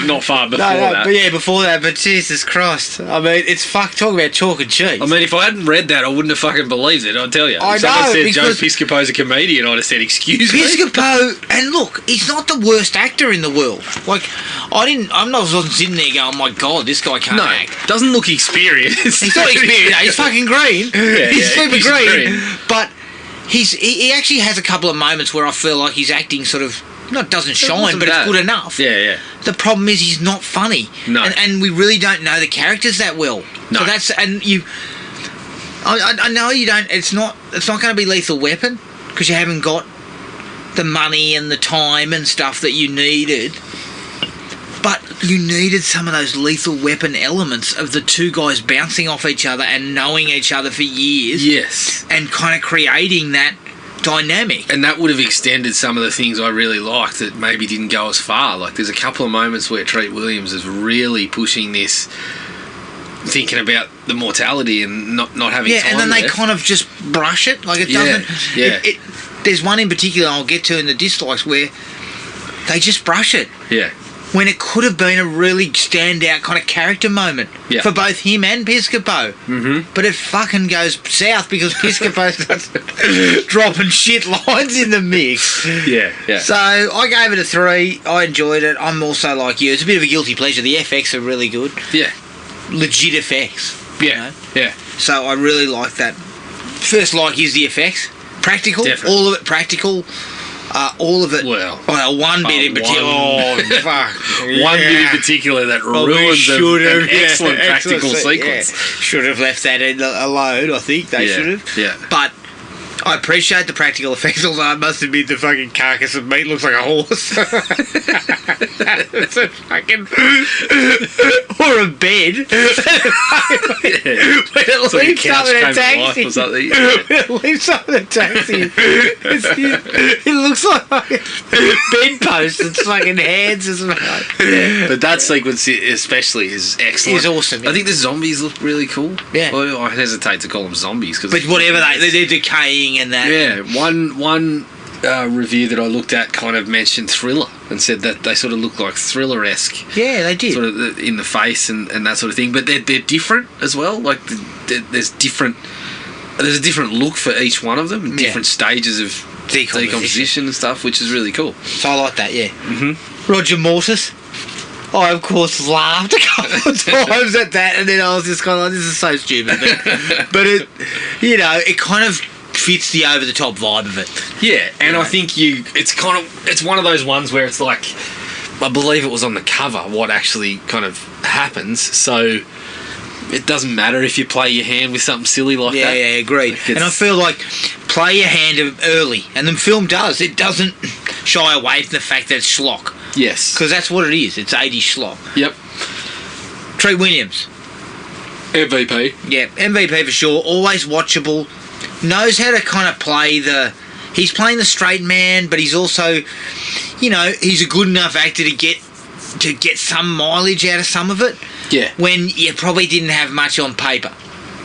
not far before that. But yeah, before that. But Jesus Christ, I mean, it's talk about chalk and cheese. I mean, if I hadn't read that, I wouldn't have fucking believed it. I'll tell you. I if someone know, said Joe Piscopo's a comedian, I'd have said, excuse me. Piscopo, and look, he's not the worst actor in the world. Like, I wasn't sitting there going, oh my God, this guy can't act. Doesn't look experienced. He's not experienced. He's fucking green. He's super green. But he actually has a couple of moments where I feel like he's acting sort of doesn't shine, but it's good enough. Yeah, yeah. The problem is he's not funny. No. And we really don't know the characters that well. No. So I know you don't. It's not going to be Lethal Weapon because you haven't got the money and the time and stuff that you needed. But you needed some of those Lethal Weapon elements of the two guys bouncing off each other and knowing each other for years. Yes. And kind of creating that dynamic. And that would have extended some of the things I really liked that maybe didn't go as far. Like, there's a couple of moments where Treat Williams is really pushing this, thinking about the mortality and not having time. Yeah, and then left. they kind of just brush it. Like, it doesn't... Yeah. There's one in particular I'll get to in the dislikes where they just brush it. Yeah. When it could have been a really standout kind of character moment for both him and Piscopo. Mm-hmm. But it fucking goes south because Piscopo starts dropping shit lines in the mix. Yeah, yeah. So I gave it a 3. I enjoyed it. I'm also like you. It's a bit of a guilty pleasure. The FX are really good. Yeah. Legit effects. Yeah, yeah. So I really like that. First like is the effects. Practical. Definitely. All of it practical. All of it. Well, one bit in particular. Oh, fuck. one bit in particular that ruins an excellent practical sequence. Yeah. Should have left that alone, I think. They should have. Yeah. But I appreciate the practical effects, although I must admit the fucking carcass of meat looks like a horse. It's a fucking... or a bed. When it leaves up in a taxi. When it leaves up in a taxi. It looks like a bedpost. It's fucking hands. But that sequence especially is excellent. It's awesome. I think the zombies look really cool. Yeah. Well, I hesitate to call them zombies. But whatever, they're decaying and that. Yeah, one review that I looked at kind of mentioned Thriller and said that they sort of look like Thriller-esque. Yeah, they did. Sort of in the face and that sort of thing. But they're different as well. Like, there's a different look for each one of them, and different stages of decomposition and stuff, which is really cool. So I like that, yeah. Mm-hmm. Roger Mortis. I, of course, laughed a couple of times at that, and then I was just kind of like, this is so stupid. But it, it kind of fits the over-the-top vibe of it. Yeah, and I think it's one of those ones where it's like, I believe it was on the cover what actually kind of happens, so it doesn't matter if you play your hand with something silly like that. Yeah, agreed. And I feel like play your hand early, and the film does. It doesn't shy away from the fact that it's schlock. Yes. Because that's what it is. It's 80s schlock. Yep. Treat Williams. MVP. Yeah, MVP for sure. Always watchable. Knows how to kind of play he's playing the straight man, but he's also, he's a good enough actor to get some mileage out of some of it. Yeah. When you probably didn't have much on paper.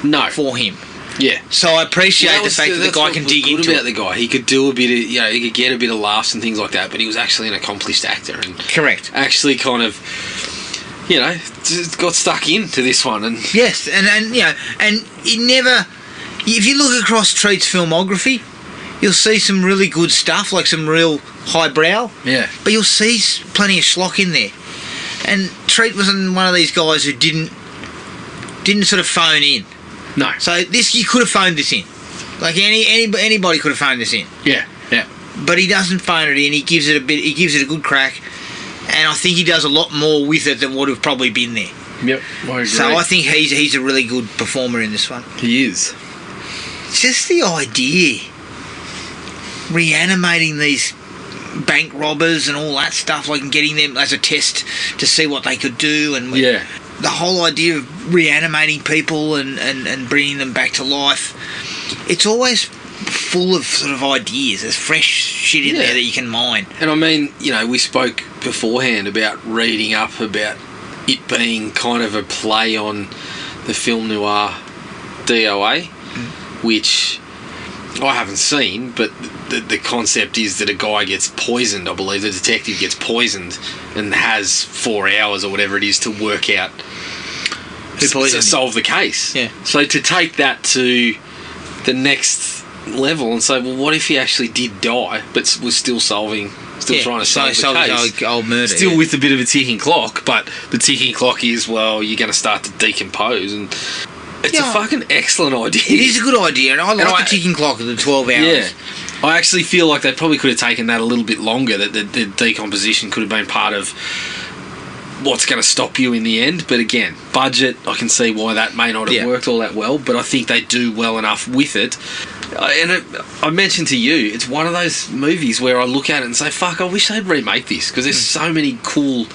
No. For him. Yeah. So I appreciate the fact that the guy can dig into it. The guy, he could do a bit of, he could get a bit of laughs and things like that, but he was actually an accomplished actor and correct. Actually, kind of, got stuck into this one and yes, and he never. If you look across Treat's filmography, you'll see some really good stuff, like some real highbrow. Yeah. But you'll see plenty of schlock in there, and Treat wasn't one of these guys who didn't sort of phone in. No. So you could have phoned this in. Like anybody could have phoned this in. Yeah, yeah. But he doesn't phone it in. He gives it a good crack, and I think he does a lot more with it than would have probably been there. Yep, I agree. So I think he's a really good performer in this one. He is. Just the idea, reanimating these bank robbers and all that stuff, like and getting them as a test to see what they could do, and the whole idea of reanimating people and bringing them back to life, it's always full of sort of ideas. There's fresh shit in there that you can mine. And I mean, we spoke beforehand about reading up about it being kind of a play on the film noir DOA, which I haven't seen, but the concept is that a guy gets poisoned, I believe. The detective gets poisoned and has 4 hours or whatever it is to work out to solve the case. Yeah. So to take that to the next level and say, well, what if he actually did die, but was still trying to solve the case? Old murder. Still with a bit of a ticking clock, but the ticking clock is, well, you're going to start to decompose, and it's a fucking excellent idea. It is a good idea, and I like the ticking clock of the 12 hours. Yeah. I actually feel like they probably could have taken that a little bit longer, that the decomposition could have been part of what's going to stop you in the end. But again, budget, I can see why that may not have worked all that well, but I think they do well enough with it. And I mentioned to you, it's one of those movies where I look at it and say, fuck, I wish they'd remake this, because there's so many cool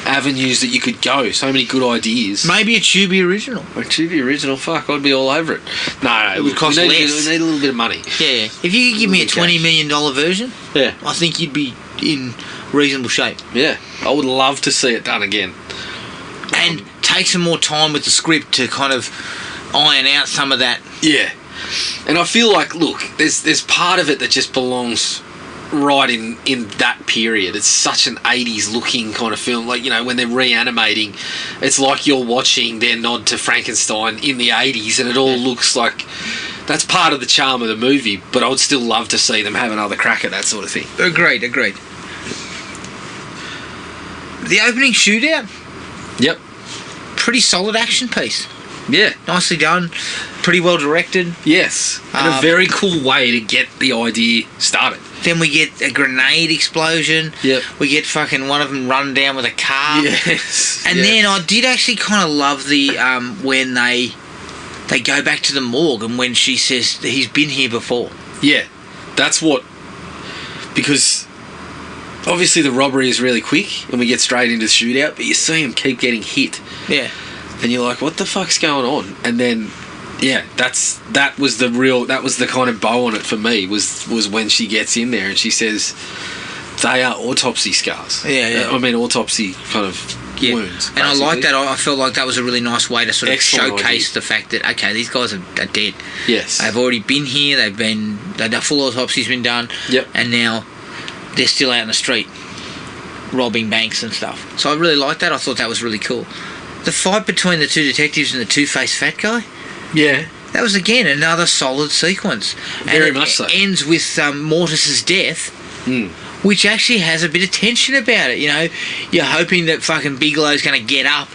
avenues that you could go, so many good ideas. Maybe a Tubi original. A Tubi original, fuck, I'd be all over it. No, it would cost less. We need a little bit of money. Yeah, if you could give me a $20 million version, I think you'd be in reasonable shape. Yeah, I would love to see it done again. And take some more time with the script to kind of iron out some of that. Yeah. And I feel like, look, there's part of it that just belongs right in that period. It's such an 80s looking kind of film. Like, when they're reanimating, it's like you're watching their nod to Frankenstein in the 80s, and it all looks like that's part of the charm of the movie, but I would still love to see them have another crack at that sort of thing. Agreed. The opening shootout? Yep. Pretty solid action piece. Yeah. Nicely done. Pretty well directed. Yes. And a very cool way to get the idea started. Then we get a grenade explosion. Yep. We get fucking one of them run down with a car. Yes. And then I did actually kind of love the when they go back to the morgue and when she says he's been here before. Yeah. That's what... Because obviously the robbery is really quick and we get straight into the shootout, but you see him keep getting hit. Yeah. And you're like, what the fuck's going on? And then... Yeah, that was the kind of bow on it for me was when she gets in there and she says they are autopsy scars. Yeah. I mean autopsy kind of wounds. And basically. I like that. I felt like that was a really nice way to sort of showcase the fact that okay, these guys are dead. Yes, they've already been here. The full autopsy's been done. Yep. And now they're still out in the street robbing banks and stuff. So I really liked that. I thought that was really cool. The fight between the two detectives and the two-faced fat guy. Yeah. That was, again, another solid sequence. Very much so. It ends with Mortis's death, which actually has a bit of tension about it, you know. You're hoping that fucking Bigelow's going to get up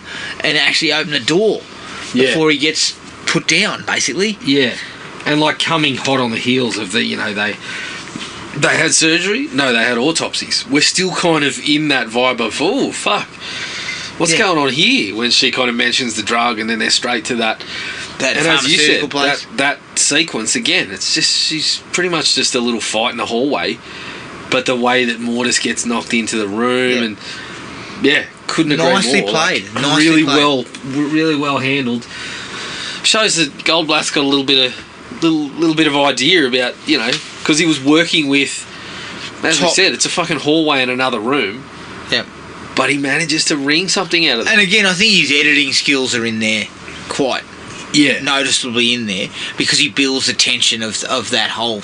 and actually open the door before he gets put down, basically. Yeah. And, like, coming hot on the heels of the, you know, they had surgery? No, they had autopsies. We're still kind of in that vibe of, oh, fuck. What's going on here? When she kind of mentions the drug and then they're straight to that... And as you said, that sequence again, it's just she's pretty much just a little fight in the hallway, but the way that Mortis gets knocked into the room and couldn't agree more. Nicely played, really well handled. Shows that Goldblatt's got a little bit of idea about, you know, because he was working with, as we said, it's a fucking hallway in another room. Yep. But he manages to wring something out of it. And again, I think his editing skills are in there quite. Yeah, noticeably in there because he builds the tension of that whole,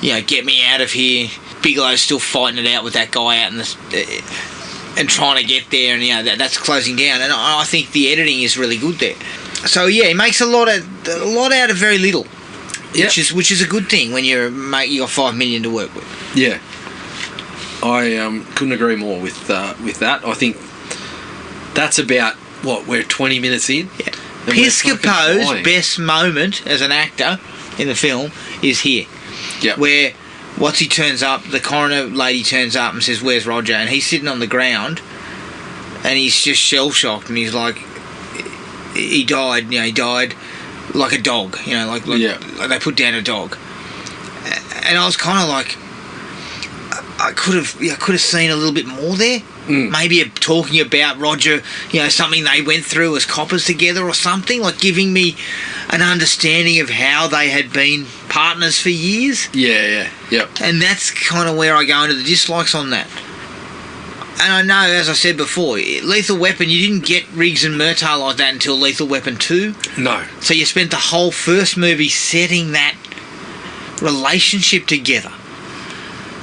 you know, get me out of here. Bigelow's still fighting it out with that guy out in the and trying to get there, and you know that's closing down. And I think the editing is really good there. So yeah, he makes a lot out of very little, which is a good thing when you got $5 million to work with. Yeah, I couldn't agree more with that. I think that's about what we're 20 minutes in. Yeah. Piscopo's best moment as an actor in the film is here. Yep. Where he turns up, the coroner lady turns up and says, "Where's Roger?" And he's sitting on the ground and he's just shell-shocked and he's like, he died like a dog, you know, like they put down a dog. And I was kind of like, I could have seen a little bit more there. Maybe talking about Roger, you know, something they went through as coppers together or something, like giving me an understanding of how they had been partners for years. Yeah. And that's kind of where I go into the dislikes on that. And I know, as I said before, Lethal Weapon, you didn't get Riggs and Murtaugh like that until Lethal Weapon 2. No. So you spent the whole first movie setting that relationship together.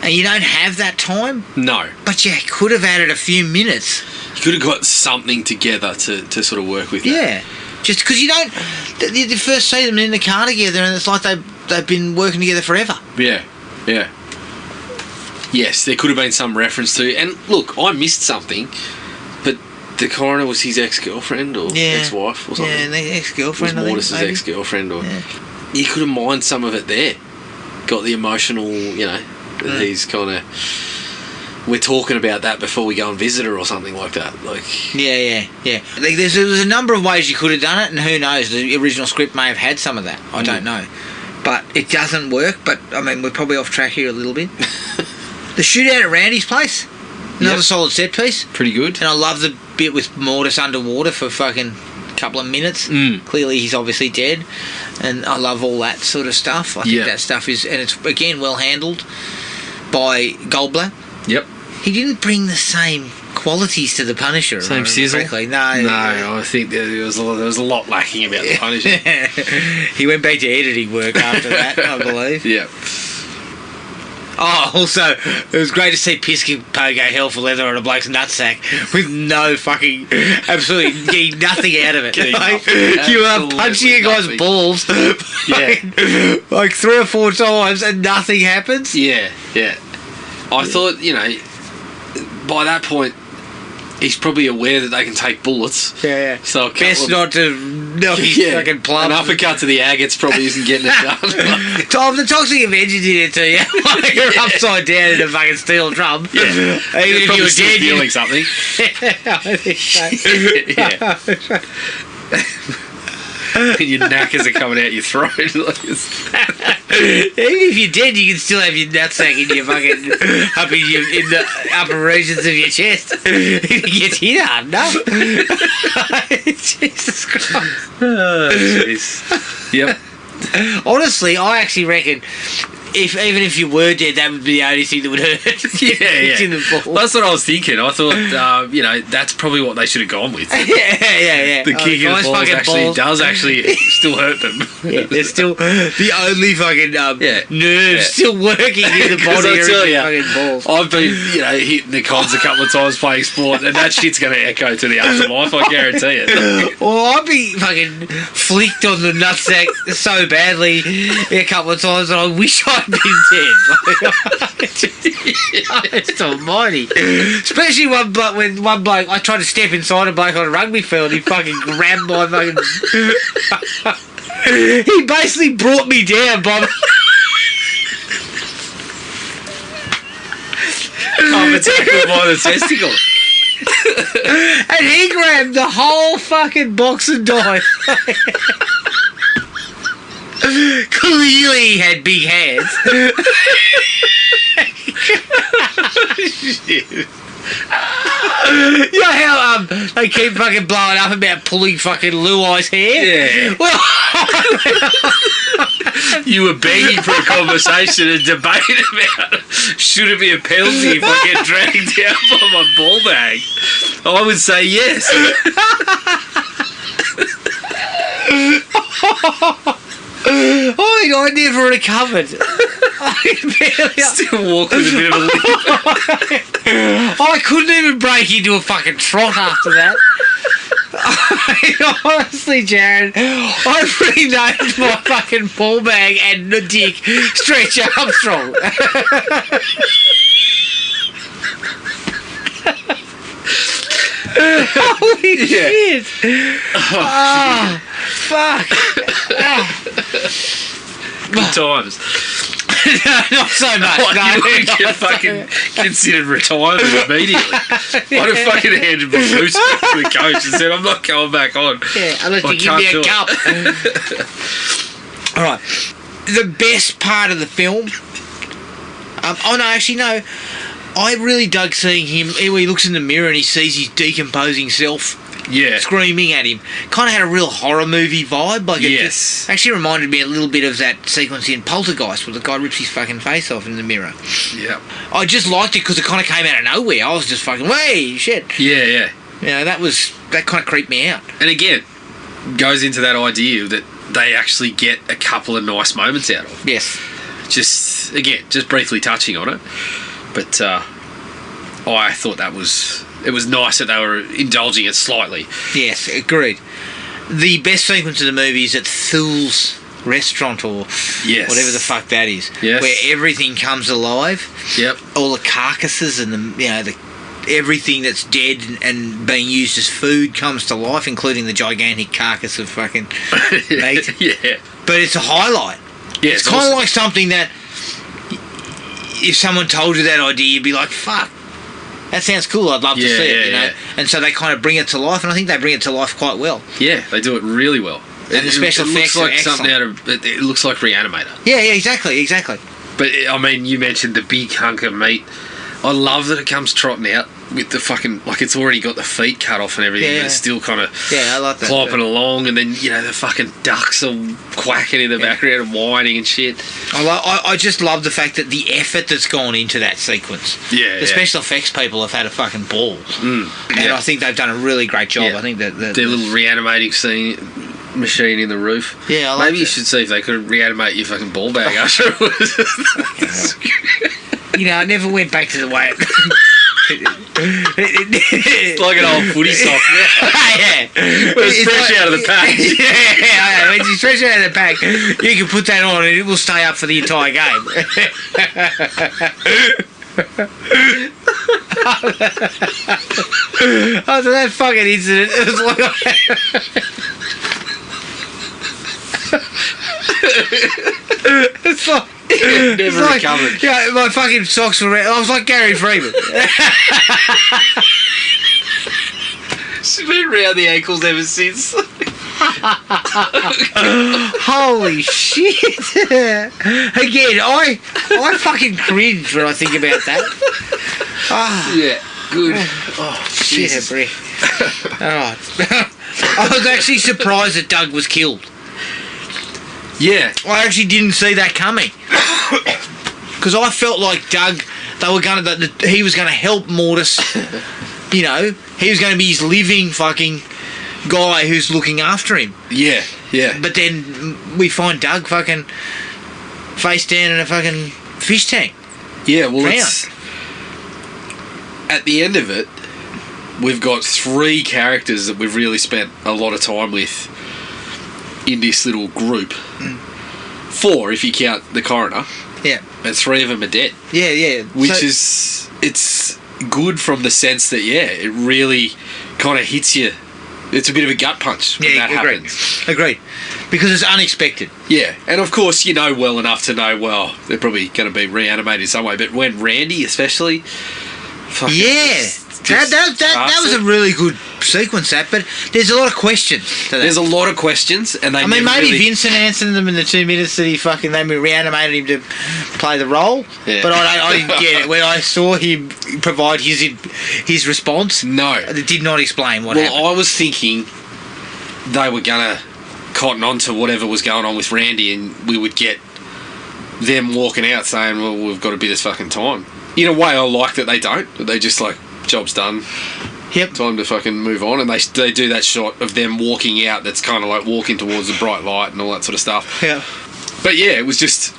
And you don't have that time? No. But you could have added a few minutes. You could have got something together to sort of work with that. Yeah. Just because you don't... You first see them in the car together and it's like they've been working together forever. Yeah. Yes, there could have been some reference to... And look, I missed something, but the coroner was his ex-girlfriend or ex-wife or something. Yeah, the ex-girlfriend, I think. Mortis' ex-girlfriend or... Yeah. You could have mined some of it there. Got the emotional, you know... He's kind of... We're talking about that before we go and visit her or something like that. Like, yeah. Like, there's a number of ways you could have done it, and who knows? The original script may have had some of that. I don't know, but it doesn't work. But I mean, we're probably off track here a little bit. The shootout at Randy's place, another solid set piece. Pretty good. And I love the bit with Mortis underwater for fucking couple of minutes. Clearly, he's obviously dead, and I love all that sort of stuff. I think that stuff is, and it's again well handled by Goldblatt. Yep. He didn't bring the same qualities to the Punisher. Same sizzle? Frankly. No, I think there was a lot lacking about the Punisher. He went back to editing work after that, I believe. Yeah. Oh, also, it was great to see Piscopo go hell for leather on a bloke's nutsack with no fucking, absolutely getting nothing out of it. Like, you are punching a guy's balls like 3 or 4 times and nothing happens. Yeah. I thought, you know, by that point, he's probably aware that they can take bullets. Yeah. So best not to fucking plumb. An uppercut to the agates probably isn't getting it done. Tom, the Toxic Avenger did it to you. You're upside down in a fucking steel drum. Yeah. Even if you were dead, feeling something. I think so. And your knackers are coming out your throat. Even if you're dead, you can still have your nutsack in your fucking up in the upper regions of your chest. If it gets hit hard enough. Jesus Christ. Oh, jeez. Yep. Honestly, I actually reckon even if you were dead, that would be the only thing that would hurt. Yeah. In the ball. That's what I was thinking. I thought, that's probably what they should have gone with. Yeah. The kick in the balls does actually still hurt them. Yeah, they're still the only fucking nerves still working in the body. I tell you, fucking balls. I've been hitting the cons a couple of times playing sport, and that shit's going to echo to the afterlife. I guarantee it. Well, I'd be fucking flicked on the nutsack so badly a couple of times that I wish I'd been dead. It's almighty. Especially when one bloke, I tried to step inside a bloke on a rugby field, he fucking grabbed my fucking... He basically brought me down by... I'm attacking by the testicle. And he grabbed the whole fucking box of dice. Clearly he had big hands. You know how they keep fucking blowing up about pulling fucking Luai's hair? Yeah. Well, you were begging for a conversation and debate about should it be a penalty if I get dragged down by my ball bag. I would say yes. I never recovered. Still walk with a bit of a limp. I couldn't even break into a fucking trot after that. Honestly, Jared, I renamed my fucking ball bag and the dick Stretch Armstrong. Holy shit! Oh, fuck! Good times. No, not so much. Like, No, you get fucking considered retirement immediately. I'd have fucking handed my boots back to the coach and said, I'm not going back on. Yeah, unless you give me a cup. Alright. The best part of the film... no. I really dug seeing him when he looks in the mirror and he sees his decomposing self screaming at him. Kind of had a real horror movie vibe. Like it actually reminded me a little bit of that sequence in Poltergeist where the guy rips his fucking face off in the mirror. Yeah. I just liked it because it kind of came out of nowhere. I was just fucking, hey, shit. Yeah. You know, that kind of creeped me out. And again, goes into that idea that they actually get a couple of nice moments out of. Yes. Just briefly touching on it. But I thought it was nice that they were indulging it slightly. Yes, agreed. The best sequence of the movie is at Thul's restaurant or whatever the fuck that is, where everything comes alive. Yep. All the carcasses and everything that's dead and being used as food comes to life, including the gigantic carcass of fucking meat. Yeah. But it's a highlight. Yeah, it's kind of like something that if someone told you that idea, you'd be like, fuck, that sounds cool, I'd love to see it, you know? And so they kind of bring it to life, and I think they bring it to life quite well. Yeah, they do it really well. And the special effects looks like are something it looks like Reanimator. Yeah, exactly. But, I mean, you mentioned the big hunk of meat. I love that it comes trotting out with the fucking, like it's already got the feet cut off and everything, but it's still kind of I like that clopping along, and then, the fucking ducks are quacking in the background and whining and shit. I just love the fact that the effort that's gone into that sequence. The special effects people have had a fucking ball. And I think they've done a really great job. I think that their little reanimating machine in the roof. Yeah, I like Maybe you should see if they could reanimate your fucking ball bag afterwards. I never went back to the way it's like an old footy sock. When it's fresh out of the pack. When it's fresh out of the pack, you can put that on and it will stay up for the entire game. After that fucking incident, it was like... it's like... Never recovered. Yeah, my fucking socks were red. I was like Gary Freeman. She's been round the ankles ever since. Holy shit. Again, I fucking cringe when I think about that. Yeah, good. Oh, shit, Brie. Oh. I was actually surprised that Doug was killed. Yeah. I actually didn't see that coming. Because I felt like Doug, he was going to help Mortis. You know, he was going to be his living fucking guy who's looking after him. Yeah, yeah. But then we find Doug fucking face down in a fucking fish tank. Yeah, well, it's, at the end of it, we've got 3 characters that we've really spent a lot of time with in this little group. 4 if you count the coroner. Yeah. And 3 of them are dead. Yeah, yeah. Which it's good from the sense that, it really kind of hits you. It's a bit of a gut punch when that happens. Agreed. Because it's unexpected. Yeah, and of course you know well enough to know, well, they're probably going to be reanimated some way, but when Randy especially... That was a really good sequence, but there's a lot of questions to that. There's a lot of questions, and they maybe really... Vincent answered them in the 2 minutes that they reanimated him to play the role, but I didn't get it. When I saw him provide his response, no, it did not explain what happened. I was thinking they were going to cotton on to whatever was going on with Randy, and we would get them walking out saying, well, we've got a bit of fucking time. In a way, I like that they don't. They just like, job's done. Yep. Time to fucking move on. And they do that shot of them walking out that's kind of like walking towards the bright light and all that sort of stuff. Yeah. But yeah, it was just...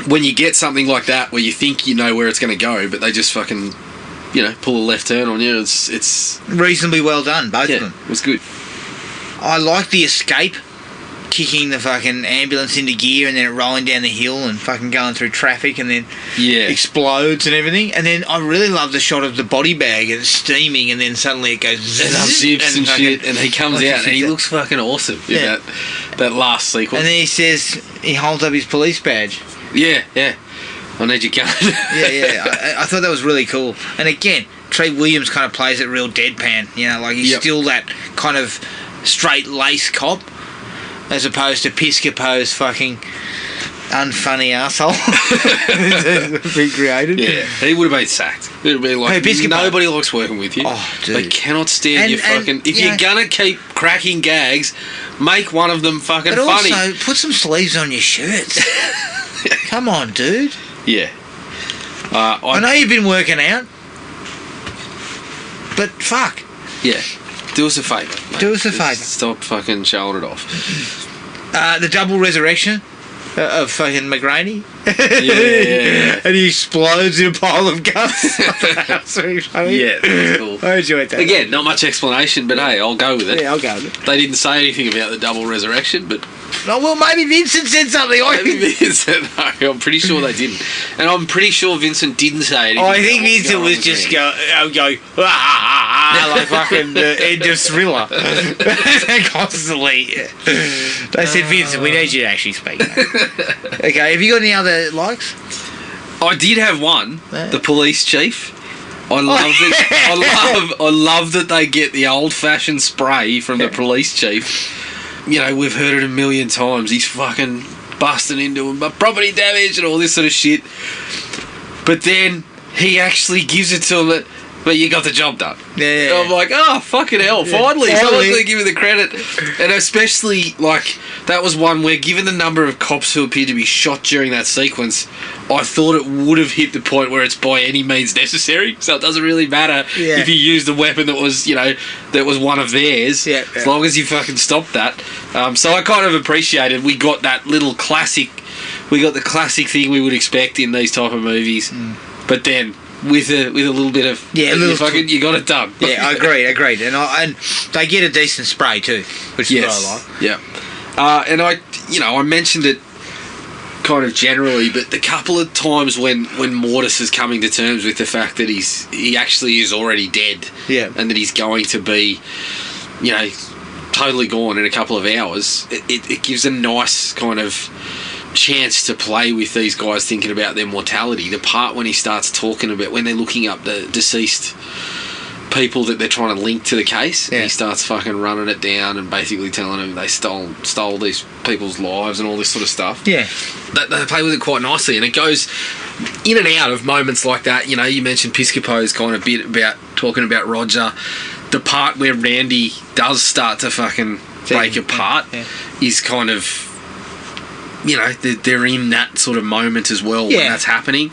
When you get something like that where you think you know where it's going to go, but they just fucking, pull a left turn on you, it's... Reasonably well done, both of them. It was good. I like the escape. Kicking the fucking ambulance into gear and then it rolling down the hill and fucking going through traffic and then explodes and everything. And then I really love the shot of the body bag and it's steaming and then suddenly it goes zips and shit and he comes out and he looks fucking awesome in that last sequence. And then he says, he holds up his police badge. Yeah. I need your gun. I thought that was really cool. And again, Trey Williams kind of plays it real deadpan. Like he's still that kind of straight-laced cop. As opposed to Piscopo's fucking unfunny asshole being created. Yeah, he would have been sacked. It would have been like, nobody likes working with you. Oh, dude. They cannot stand you fucking... If you're going to keep cracking gags, make one of them fucking funny. But also, put some sleeves on your shirts. Come on, dude. Yeah. I know you've been working out, but fuck. Yeah. Do us a favour, mate. Do us a favour. Stop fucking showing it off. The double resurrection of fucking McGraney. Yeah. And he explodes in a pile of guts. That's very funny. Yeah, that's cool. I enjoyed that. Again, not much explanation, but hey, I'll go with it. Yeah, I'll go with it. They didn't say anything about the double resurrection, but... Oh, well, maybe Vincent said something. Maybe Vincent... No, I'm pretty sure they didn't. And I'm pretty sure Vincent didn't say anything. I think Vincent was just going like fucking end of Thriller. Constantly. They said, Vincent, we need you to actually speak. Okay, have you got any other likes? I did have one. The police chief. I love that they get the old-fashioned spray from the police chief. We've heard it a million times. He's fucking busting into him, but property damage and all this sort of shit. But then he actually gives it to him but you got the job done. Yeah. And I'm like, oh, fucking hell, finally. Someone's going to give me the credit. And especially, that was one where, given the number of cops who appeared to be shot during that sequence, I thought it would have hit the point where it's by any means necessary. So it doesn't really matter if you used a weapon that was, that was one of theirs. Yeah. As long as you fucking stopped that. So I kind of appreciated we got that little classic... We got the classic thing we would expect in these type of movies. But then... With a little bit of you got it done. Yeah, agreed. And they get a decent spray too, which is what I like. Yeah. And I mentioned it kind of generally, but the couple of times when Mortis is coming to terms with the fact that he actually is already dead, and that he's going to be, you know, totally gone in a couple of hours, it gives a nice kind of chance to play with these guys thinking about their mortality. The part when he starts talking about when they're looking up the deceased people that they're trying to link to the case, and he starts fucking running it down and basically telling them they stole these people's lives and all this sort of stuff. They play with it quite nicely, and it goes in and out of moments like that. You know, you mentioned Piscopo's kind of bit about talking about Roger. The part where Randy does start to fucking break apart is kind of, you know, they're in that sort of moment as well when that's happening.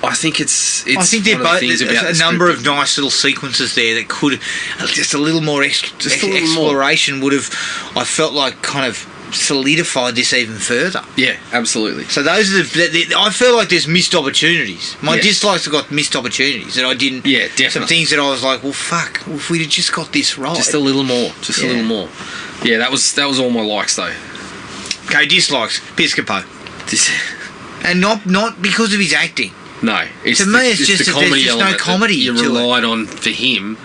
I think it's I think they're both. There's a number of nice little sequences there that could just a little more exploration would have, I felt like, kind of solidified this even further. Yeah, absolutely. So those are I feel like there's missed opportunities. My dislikes have got missed opportunities that I didn't. Yeah, definitely. Some things that I was like, well, fuck, if we'd have just got this right, just a little more, a little more. Yeah, that was all my likes though. Okay, dislikes Piscopo, and not because of his acting. No, it's to me, it's just the comedy there's no comedy you relied on for him.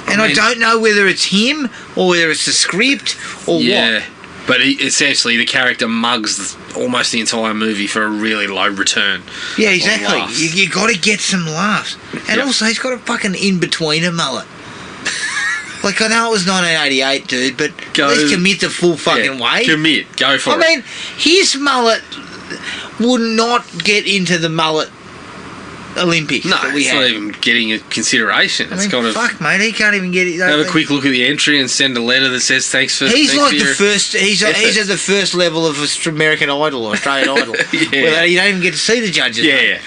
And I don't know whether it's him or whether it's the script or what. But essentially, the character mugs almost the entire movie for a really low return. Yeah, exactly. You got to get some laughs, and also he's got a fucking in-betweener mullet. Like, I know it was 1988, dude, but at least commit the full fucking way. Commit. Go for it. I mean, his mullet would not get into the mullet Olympics. No, it's not even getting a consideration. It's kind of... Fuck, mate, he can't even get it. Have a quick look at the entry and send a letter that says thanks for... He's like the first... He's at the first level of American Idol or Australian Idol. Where you don't even get to see the judges. Yeah.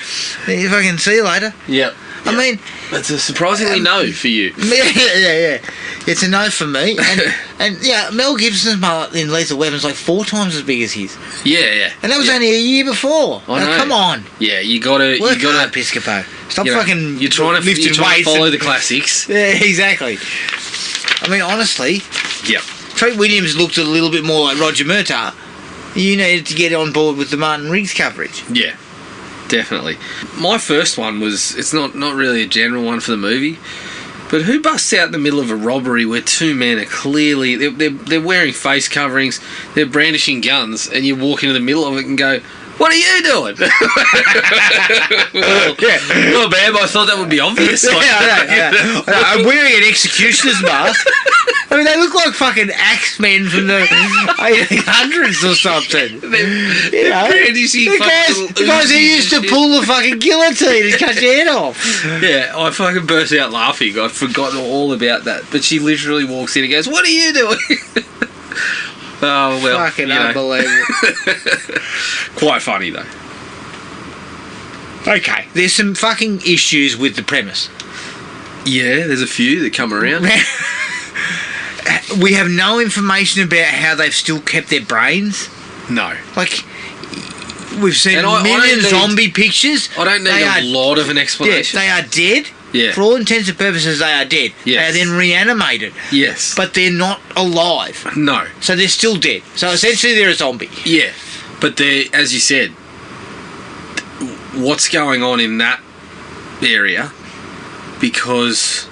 You fucking see you later. Yep. I mean... It's a surprisingly no for you. Yeah. It's a no for me. And Mel Gibson's mullet in Lethal Weapon's like 4 times as big as his. Yeah. And that was only a year before. I know. Come on. Yeah, you gotta... Work hard, Piscopo. Stop fucking You're trying to follow the classics. Yeah, exactly. I mean, honestly... Yep. Treat Williams looked a little bit more like Roger Murtaugh. You needed to get on board with the Martin Riggs coverage. Yeah. Definitely. My first one was, it's not really a general one for the movie, but who busts out in the middle of a robbery where 2 men are clearly, they're wearing face coverings, they're brandishing guns, and you walk into the middle of it and go, what are you doing? Not bad, but I thought that would be obvious. I'm wearing an executioner's mask. I mean, they look like fucking axemen from the 1800s or something. The guys who used to pull the fucking guillotine and cut your head off. Yeah, I fucking burst out laughing. I'd forgotten all about that. But she literally walks in and goes, what are you doing? Oh, well. Fucking unbelievable. Quite funny, though. Okay, there's some fucking issues with the premise. Yeah, there's a few that come around. We have no information about how they've still kept their brains. No. Like, we've seen million zombie pictures. I don't need a lot of an explanation. They are dead. Yeah. For all intents and purposes, they are dead. Yes. They are then reanimated. Yes. But they're not alive. No. So they're still dead. So essentially they're a zombie. Yeah. But they're, as you said, what's going on in that area, because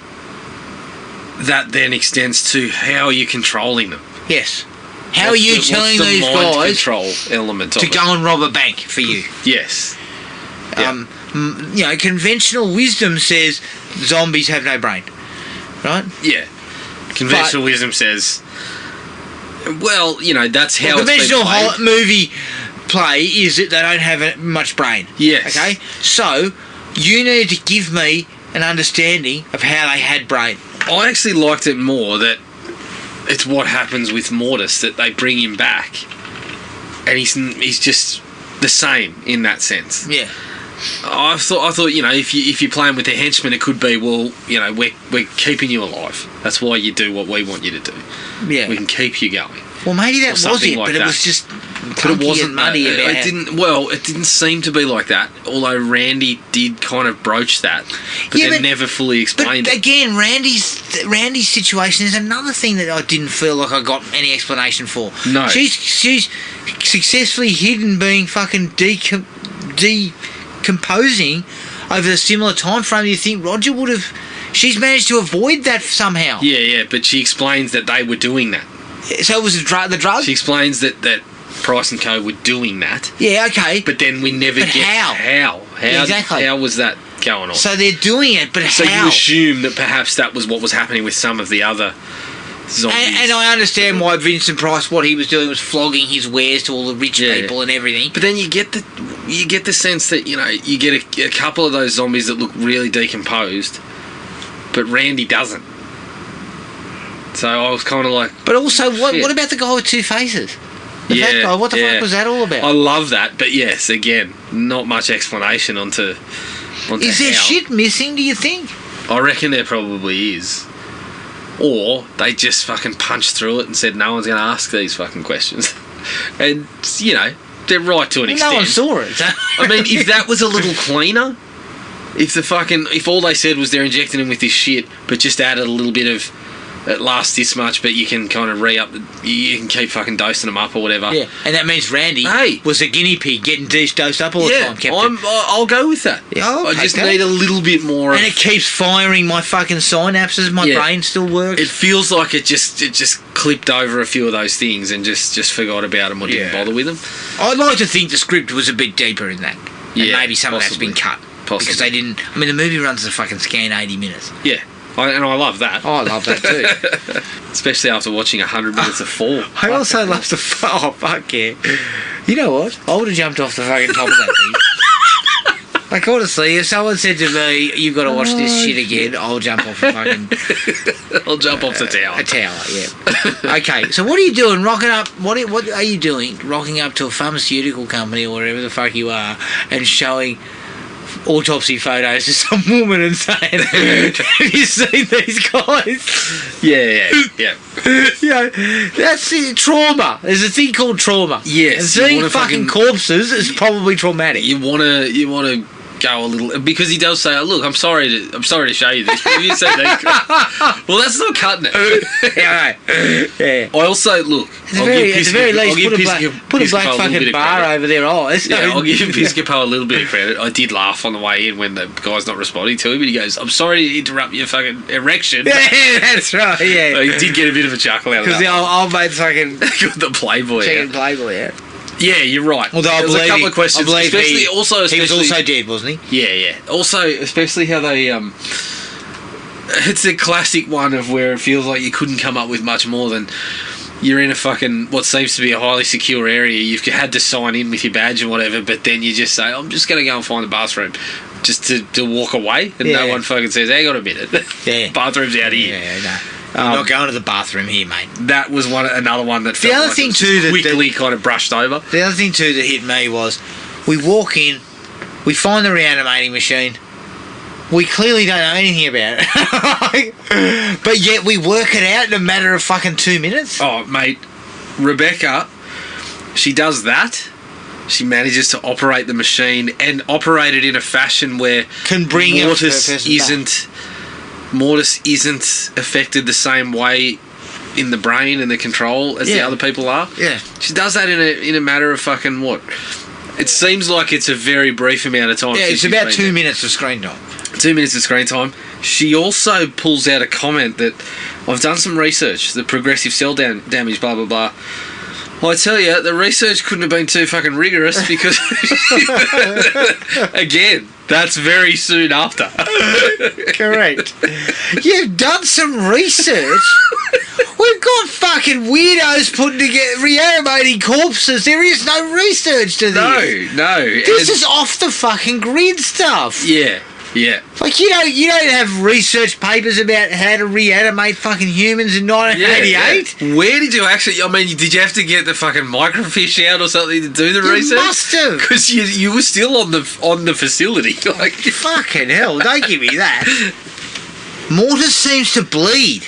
that then extends to how are you controlling them? Yes. How are you telling these guys control element to go and rob a bank for you? Yes. Conventional wisdom says zombies have no brain, right? Yeah. Conventional wisdom says, well, that's how conventional movie play is that they don't have much brain. Yes. Okay? So, you need to give me an understanding of how they had brain. I actually liked it more that it's what happens with Mortis, that they bring him back and he's just the same in that sense. Yeah. I thought if you're playing with the henchmen, it could be, well, we're keeping you alive. That's why you do what we want you to do. Yeah. We can keep you going. Well, maybe that was it, like but it was just But it wasn't muddy about it. It didn't seem to be like that. Although Randy did kind of broach that, but then never fully explained it. Again, Randy's situation is another thing that I didn't feel like I got any explanation for. No, she's successfully hidden being fucking decomposing over a similar time frame. You think Roger would have? She's managed to avoid that somehow. Yeah, but she explains that they were doing that. So it was the drug? She explains that Price and Co. were doing that. Yeah, okay. But then we never get how. Exactly. How was that going on? So they're doing it, but so how? You assume that perhaps that was what was happening with some of the other zombies. And I understand why Vincent Price, what he was doing was flogging his wares to all the rich people and everything. But then you get the sense that, you get a couple of those zombies that look really decomposed, but Randy doesn't. So I was kind of like... But also, what about the guy with two faces? The fat guy, what the fuck was that all about? I love that, but yes, again, not much explanation onto Is there shit missing, do you think? I reckon there probably is. Or they just fucking punched through it and said no one's going to ask these fucking questions. And, they're right to an extent. No one saw it. I mean, if that was a little cleaner, if all they said was they're injecting him with this shit, but just added a little bit of... It lasts this much, but you can kind of you can keep fucking dosing them up or whatever. Yeah, and that means Randy was a guinea pig getting dosed up all the time, Captain. I'll go with that. Yeah, I just need a little bit more. And it keeps firing my fucking synapses. My brain still works. It feels like it just clipped over a few of those things and just forgot about them or didn't bother with them. I'd like to think the script was a bit deeper in that. And maybe some of that's been cut. Possibly. Because they didn't... I mean, the movie runs a fucking scant 80 minutes. Yeah. And I love that. Oh, I love that too. Especially after watching 100 minutes of Fall. I also love the... Oh, fuck yeah. You know what? I would have jumped off the fucking top of that thing. Like, honestly, if someone said to me, you've got to watch this shit again, I'll jump off the fucking... I'll jump off the tower. A tower, yeah. Okay, so what are you doing? Rocking up... What are you doing? Rocking up to a pharmaceutical company or wherever the fuck you are and showing... autopsy photos to some woman and saying, have you seen these guys? Yeah. That's it, trauma. There's a thing called trauma. Yes. And seeing fucking corpses is probably traumatic. You wanna go a little, because he does say, oh, look, I'm sorry to show you this, but have you seen these guys? Well, that's not cutting it. Yeah. I also, look, at the very least, put a black fucking bar over their eyes. Yeah, I'll give Piscopo a little bit of credit. I did laugh on the way in when the guy's not responding to him, but he goes, I'm sorry to interrupt your fucking erection. Yeah, that's right, yeah. So he did get a bit of a chuckle out of that. Because the old mate's fucking... got the Playboy. Chicken Playboy, yeah. Yeah, you're right. Although I believe a couple of questions. I believe he was also dead, wasn't he? Yeah. Also, especially how they... it's a classic one of where it feels like you couldn't come up with much more than... You're in a fucking... What seems to be a highly secure area. You've had to sign in with your badge and whatever, but then you just say, I'm just going to go and find the bathroom. Just to walk away. And no one fucking says, hang on a minute. Yeah. Bathroom's out here. Yeah, no. I'm not going to the bathroom here, mate. That was another one that felt like it was quickly kind of brushed over. The other thing too that hit me was, we walk in, we find the reanimating machine, we clearly don't know anything about it, but yet we work it out in a matter of fucking 2 minutes. Oh, mate, Rebecca, she does that. She manages to operate the machine and operate it in a fashion where Mortis isn't affected the same way in the brain and the control as the other people are. Yeah. She does that in a matter of fucking what? It seems like it's a very brief amount of time. Yeah, it's about 2 minutes of screen time. 2 minutes of screen time. She also pulls out a comment that I've done some research, the progressive cell damage, blah, blah, blah. Well, I tell you, the research couldn't have been too fucking rigorous because, again, that's very soon after. Correct. You've done some research. We've got fucking weirdos putting together reanimating corpses. There is no research to this. No. This is off the fucking grid stuff. Yeah. Like, you don't have research papers about how to reanimate fucking humans in 1988? Yeah. Where did you actually... I mean, did you have to get the fucking microfiche out or something to do the research? You must have. Because you were still on the facility. Like, fucking hell, don't give me that. Mortis seems to bleed.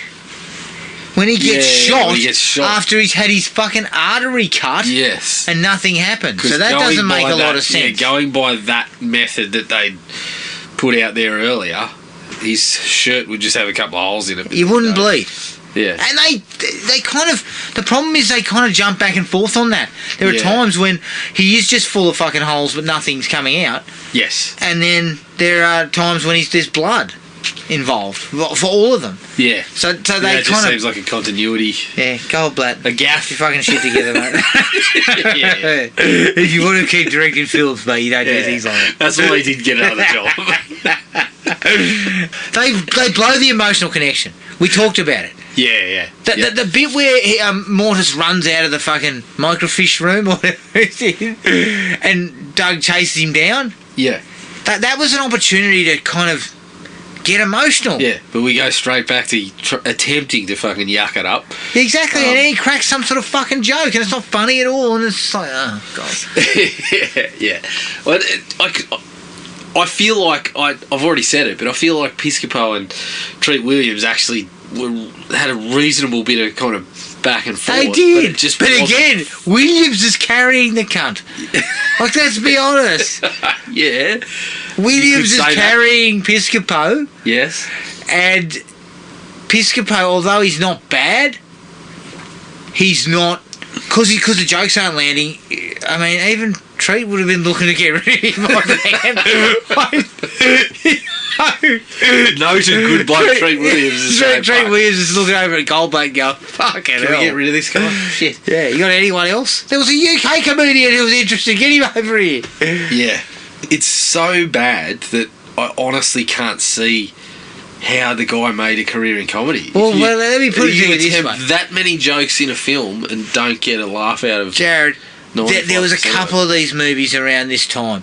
When he gets shot when he gets shot after he's had his fucking artery cut. Yes. And nothing happened. So that doesn't make a lot of sense. Yeah, going by that method that they put out there earlier, his shirt would just have a couple of holes in it. He wouldn't bleed. Yeah. And they kind of... The problem is they kind of jump back and forth on that. There are times when he is just full of fucking holes but nothing's coming out. Yes. And then there are times when there's blood involved for all of them. Yeah. So they kind it just of... seems like a continuity. Yeah, go Blatt. A gaff. You fucking shit together, mate. Yeah. If you want to keep directing films, mate, you don't do things like that. That's why he didn't get another job. They blow the emotional connection. We talked about it. Yeah. The bit where Mortis runs out of the fucking microfiche room or whatever it's in, and Doug chases him down. Yeah. That was an opportunity to kind of get emotional. Yeah, but we go straight back to attempting to fucking yuck it up. Yeah, exactly, and then he cracks some sort of fucking joke, and it's not funny at all, and it's like, oh, God. yeah. Well, I feel like, I've already said it, but I feel like Piscopo and Treat Williams actually had a reasonable bit of kind of back and forth. They did, but again, Williams is carrying the cunt. Like, let's be honest. Yeah. Williams is carrying Piscopo. Yes. And Piscopo, although he's not bad, he's not... Because the jokes aren't landing, I mean, even Treat would have been looking to get rid of him on Noted good bloke Treat Williams. Treat Williams is looking over at Goldblatt and going, fucking hell. Can we get rid of this guy? Shit. Yeah, you got anyone else? There was a UK comedian who was interested. Get him over here. Yeah. It's so bad that I honestly can't see how the guy made a career in comedy. Well, let me put it to you this way. That many jokes in a film and don't get a laugh out of... Jared, there was a couple of these movies around this time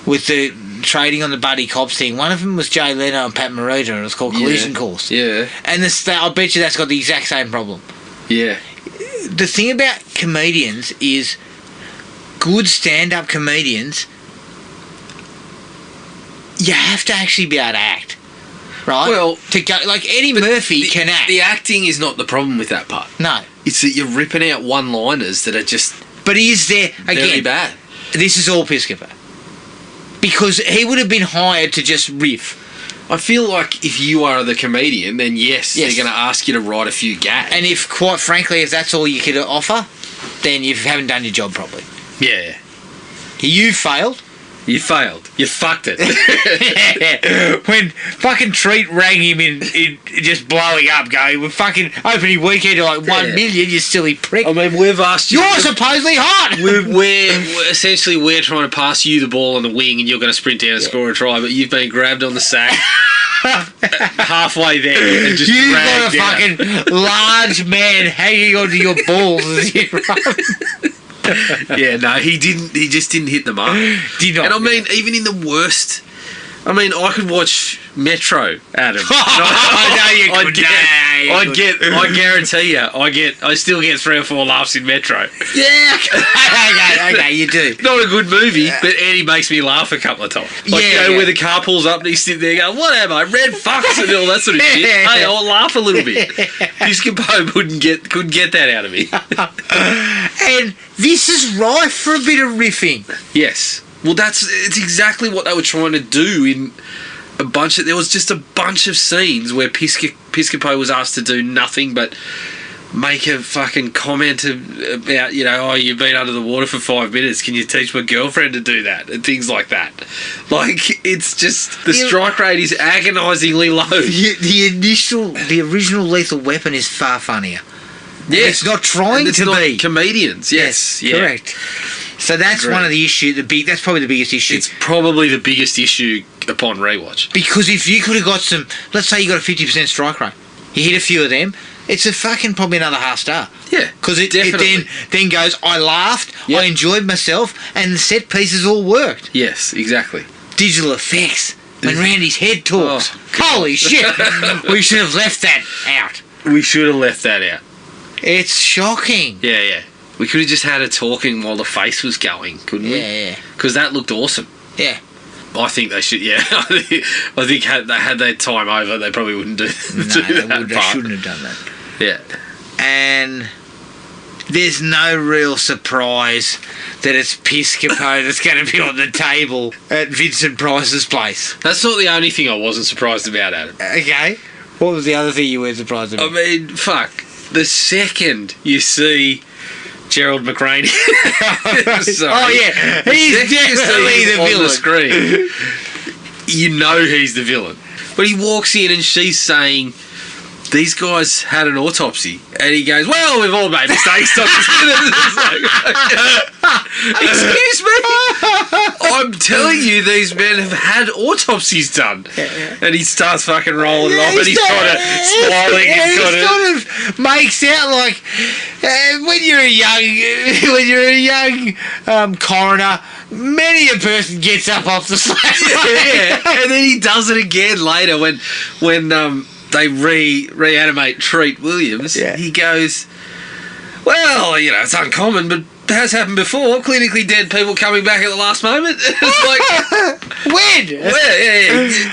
with the trading on the buddy cops thing. One of them was Jay Leno and Pat Morita, and it was called Collision Course. Yeah. And I bet you that's got the exact same problem. Yeah. The thing about comedians is good stand-up comedians, you have to actually be able to act. Right? Well, to go, like Eddie Murphy can act. The acting is not the problem with that part. No. It's that you're ripping out one-liners that are just... But is there... Again, very bad. This is all Piscopo. Because he would have been hired to just riff. I feel like if you are the comedian, then yes. They're going to ask you to write a few gags. And if, quite frankly, if that's all you could offer, then you haven't done your job properly. Yeah. You failed. You failed. You fucked it. Yeah. When fucking Treat rang him in just blowing up, going, we're fucking opening weekend to like 1 million, you silly prick. I mean, we've asked you... You're supposedly hot! We're trying to pass you the ball on the wing and you're going to sprint down and score a try, but you've been grabbed on the sack halfway there and just You've dragged got a fucking large man hanging onto your balls as you run. Yeah, no, he didn't. He just didn't hit the mark. Did not. And I mean, even in the worst, I mean, I could watch Metro, Adam. I guarantee you, I still get 3 or 4 laughs in Metro. Yeah. okay, you do. Not a good movie, but Eddie makes me laugh a couple of times. Like, where the car pulls up and he's sitting there going, what am I, red fucks and all that sort of shit. Hey, I'll laugh a little bit. Piscopo couldn't get that out of me. And this is rife for a bit of riffing. Yes. Well, it's exactly what they were trying to do in there was just a bunch of scenes where Piscopo was asked to do nothing but make a fucking comment about, you've been under the water for 5 minutes, can you teach my girlfriend to do that? And things like that. Like, it's just, the strike rate is agonisingly low. The original Lethal Weapon is far funnier. Yes. It's not trying to be. Comedians, yes. Correct. So that's one of the issues. That's probably the biggest issue. It's probably the biggest issue upon rewatch. Because if you could have got some, let's say you got a 50% strike rate, you hit a few of them, it's a fucking probably another half star. Yeah, because it then goes, I laughed, I enjoyed myself, and the set pieces all worked. Yes, exactly. Digital effects when Randy's head talks. Holy shit! We should have left that out. We should have left that out. It's shocking. Yeah. We could have just had her talking while the face was going, couldn't we? Yeah. Because that looked awesome. Yeah. I think they should, I think had they time over, they probably wouldn't do that. They shouldn't have done that. Yeah. And there's no real surprise that it's Piscopo that's going to be on the table at Vincent Price's place. That's not the only thing I wasn't surprised about, Adam. Okay. What was the other thing you were surprised about? I mean, fuck. The second you see Gerald McRaney... Oh, yeah. He's definitely the villain. On the screen, you know he's the villain. But he walks in and she's saying... These guys had an autopsy. And he goes, well, we've all made mistakes. Excuse me? I'm telling you, these men have had autopsies done. And he starts fucking rolling it off and he's kind of smiling. And he sort of makes out like when you're a young coroner, many a person gets up off the slab. Yeah. And then he does it again later when they reanimate Treat Williams. Yeah. He goes, well, it's uncommon, but that has happened before. Clinically dead people coming back at the last moment. It's like, when? Yeah.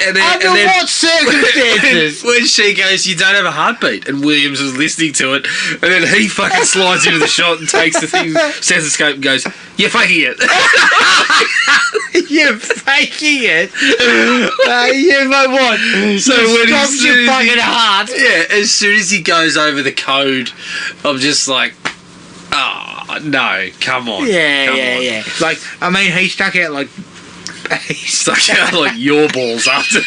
And under what circumstances? When she goes, you don't have a heartbeat, and Williams is listening to it, and then he fucking slides into the shot and takes the thing, stethoscope, and goes, you're faking it. You're faking it? Yeah, but what? So when stops your fucking heart. Yeah, as soon as he goes over the code, I'm just like, oh, no, come on. Yeah. Like, I mean, he stuck out like... He stuck out like your balls after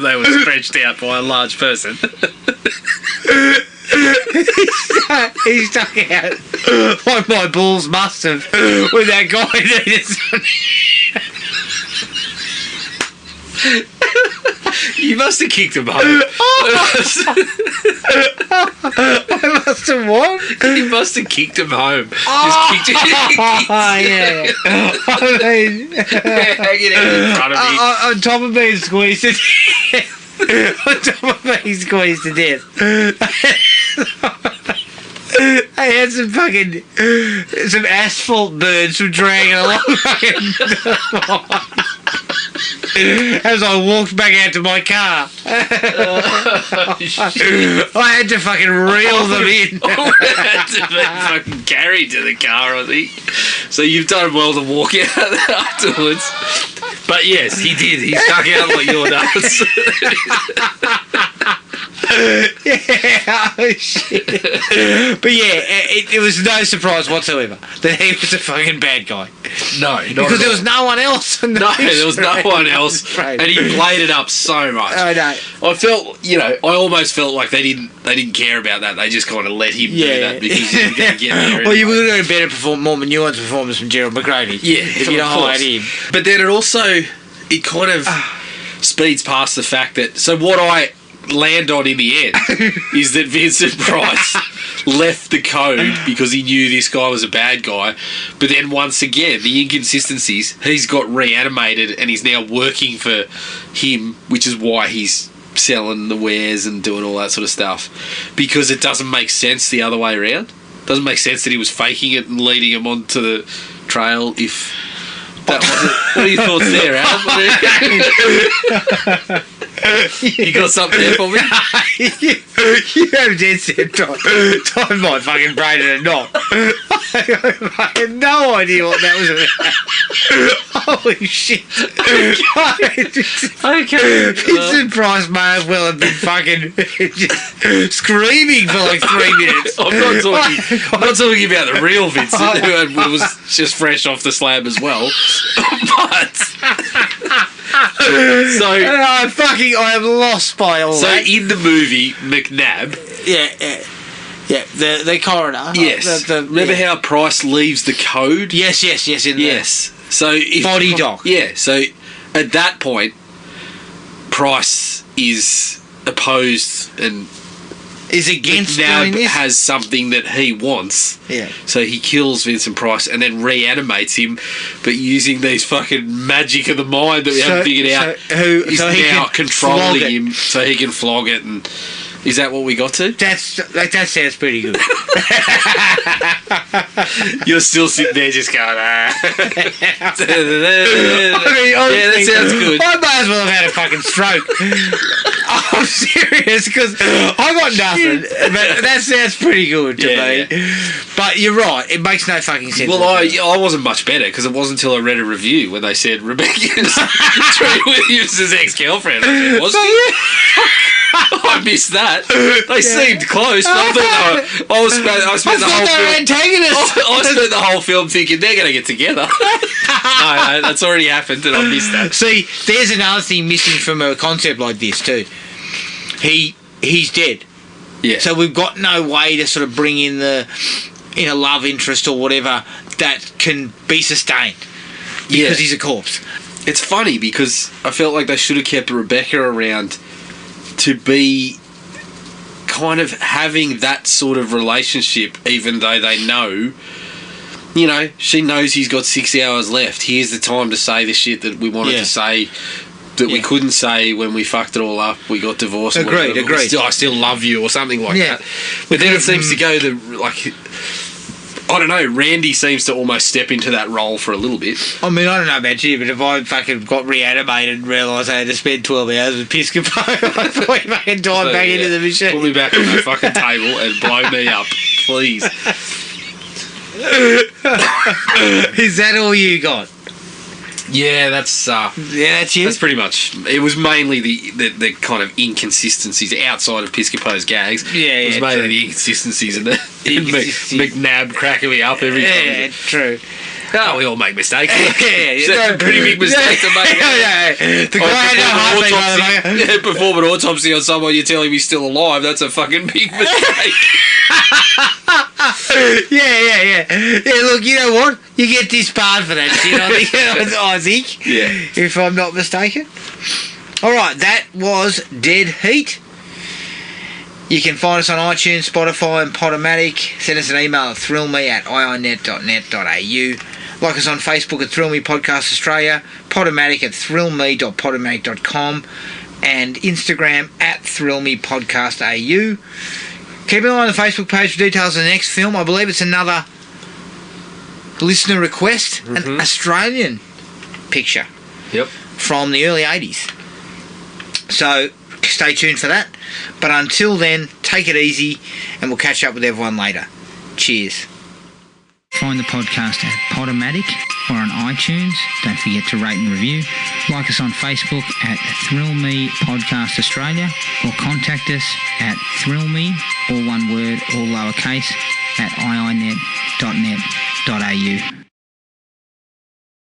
they were stretched out by a large person. He stuck out like my balls must have with that guy needed something. You must have kicked him home. I must have what? You must have kicked him home. Oh, Just kicked him. Yeah. I mean, hanging out in front of me. On top of being squeezed to death. On top of being squeezed to death. I had some asphalt birds from dragging along as I walked back out to my car. I had to fucking reel them in. I had to be fucking carried to the car, I think. So you've done well to walk out afterwards. But yes, he did. He stuck out like your nuts. Yeah, oh shit. But yeah, it was no surprise whatsoever that he was a fucking bad guy. No, because there was no one else. No, there was no one else, and he played it up so much. I know. I felt, I almost felt like they didn't care about that. They just kind of let him do that because he was going to get there. Well, you would have got a better more nuanced performance from Gerald McRaney. Yeah, if you don't hide him. But then it kind of speeds past the fact that. So what I land on in the end is that Vincent Price left the code because he knew this guy was a bad guy, but then once again the inconsistencies, he's got reanimated and he's now working for him, which is why he's selling the wares and doing all that sort of stuff, because it doesn't make sense the other way around. It doesn't make sense that he was faking it and leading him onto the trail if that wasn't... What are your thoughts there, Adam? You got something there for me? You have dead set time my fucking brain in a knot. I had no idea what that was about. Holy shit. Okay. Vincent Price may as well have been fucking just screaming for like 3 minutes. I'm not talking about the real Vincent, who was just fresh off the slab as well. But... I am lost by all that. So in the movie McNabb, the coroner. Yes. Remember how Price leaves the code? Yes. So if body doc. Yeah. So at that point, Price is opposed and is against McNabb doing this? has something that he wants. Yeah. So he kills Vincent Price and then reanimates him, but using these fucking magic of the mind that we haven't figured out. He's now controlling him so he can flog it. And is that what we got to? That sounds pretty good. You're still sitting there just going, I mean, honestly, yeah, that sounds good. I might as well have had a fucking stroke. I'm serious, because I got nothing, but that sounds pretty good to me. Yeah. But you're right, it makes no fucking sense. Well, I wasn't much better, because it wasn't until I read a review when they said Rebecca's Trey Williams' ex-girlfriend. Was she? I missed that. They seemed close, but I spent the whole film. I spent the whole film thinking they're going to get together. No, that's already happened, and I missed that. See, there's another thing missing from a concept like this too. He's dead. Yeah. So we've got no way to sort of bring in a love interest or whatever that can be sustained because he's a corpse. It's funny because I felt like they should have kept Rebecca around to be kind of having that sort of relationship, even though they know, she knows he's got 6 hours left. Here's the time to say the shit that we wanted to say that we couldn't say when we fucked it all up. We got divorced. Agreed. I still love you or something like that. But then it seems to go I don't know, Randy seems to almost step into that role for a little bit. I mean, I don't know about you, but if I fucking got reanimated and realised I had to spend 12 hours with Piscopo, I'd probably fucking dive back into the machine. Put me back on that fucking table and blow me up, please. Is that all you got? Yeah, that's that's you. That's pretty much. It was mainly the kind of inconsistencies outside of Piscopo's gags. Yeah, it was mainly the inconsistencies and the McNabb cracking me up every time. Yeah, true. Oh, we all make mistakes. That's a pretty big mistake to make. The guy had no heartbeat. Perform an autopsy on someone you're telling me he's still alive. That's a fucking big mistake. Yeah, look, you know what? You get disbarred for that shit, I think. Yeah. If I'm not mistaken. Alright, that was Dead Heat. You can find us on iTunes, Spotify and Podomatic. Send us an email at thrillme@iinet.net.au. Like us on Facebook at Thrill Me Podcast Australia, Podomatic at thrillme.podomatic.com, and Instagram at thrillmepodcastau. Keep an eye on the Facebook page for details of the next film. I believe it's another listener request, an Australian picture. Yep. From the early 80s. So stay tuned for that. But until then, take it easy, and we'll catch up with everyone later. Cheers. Find the podcast at Podomatic or on iTunes. Don't forget to rate and review. Like us on Facebook at Thrill Me Podcast Australia, or contact us at thrillme, all one word, all lowercase, at iinet.net.au.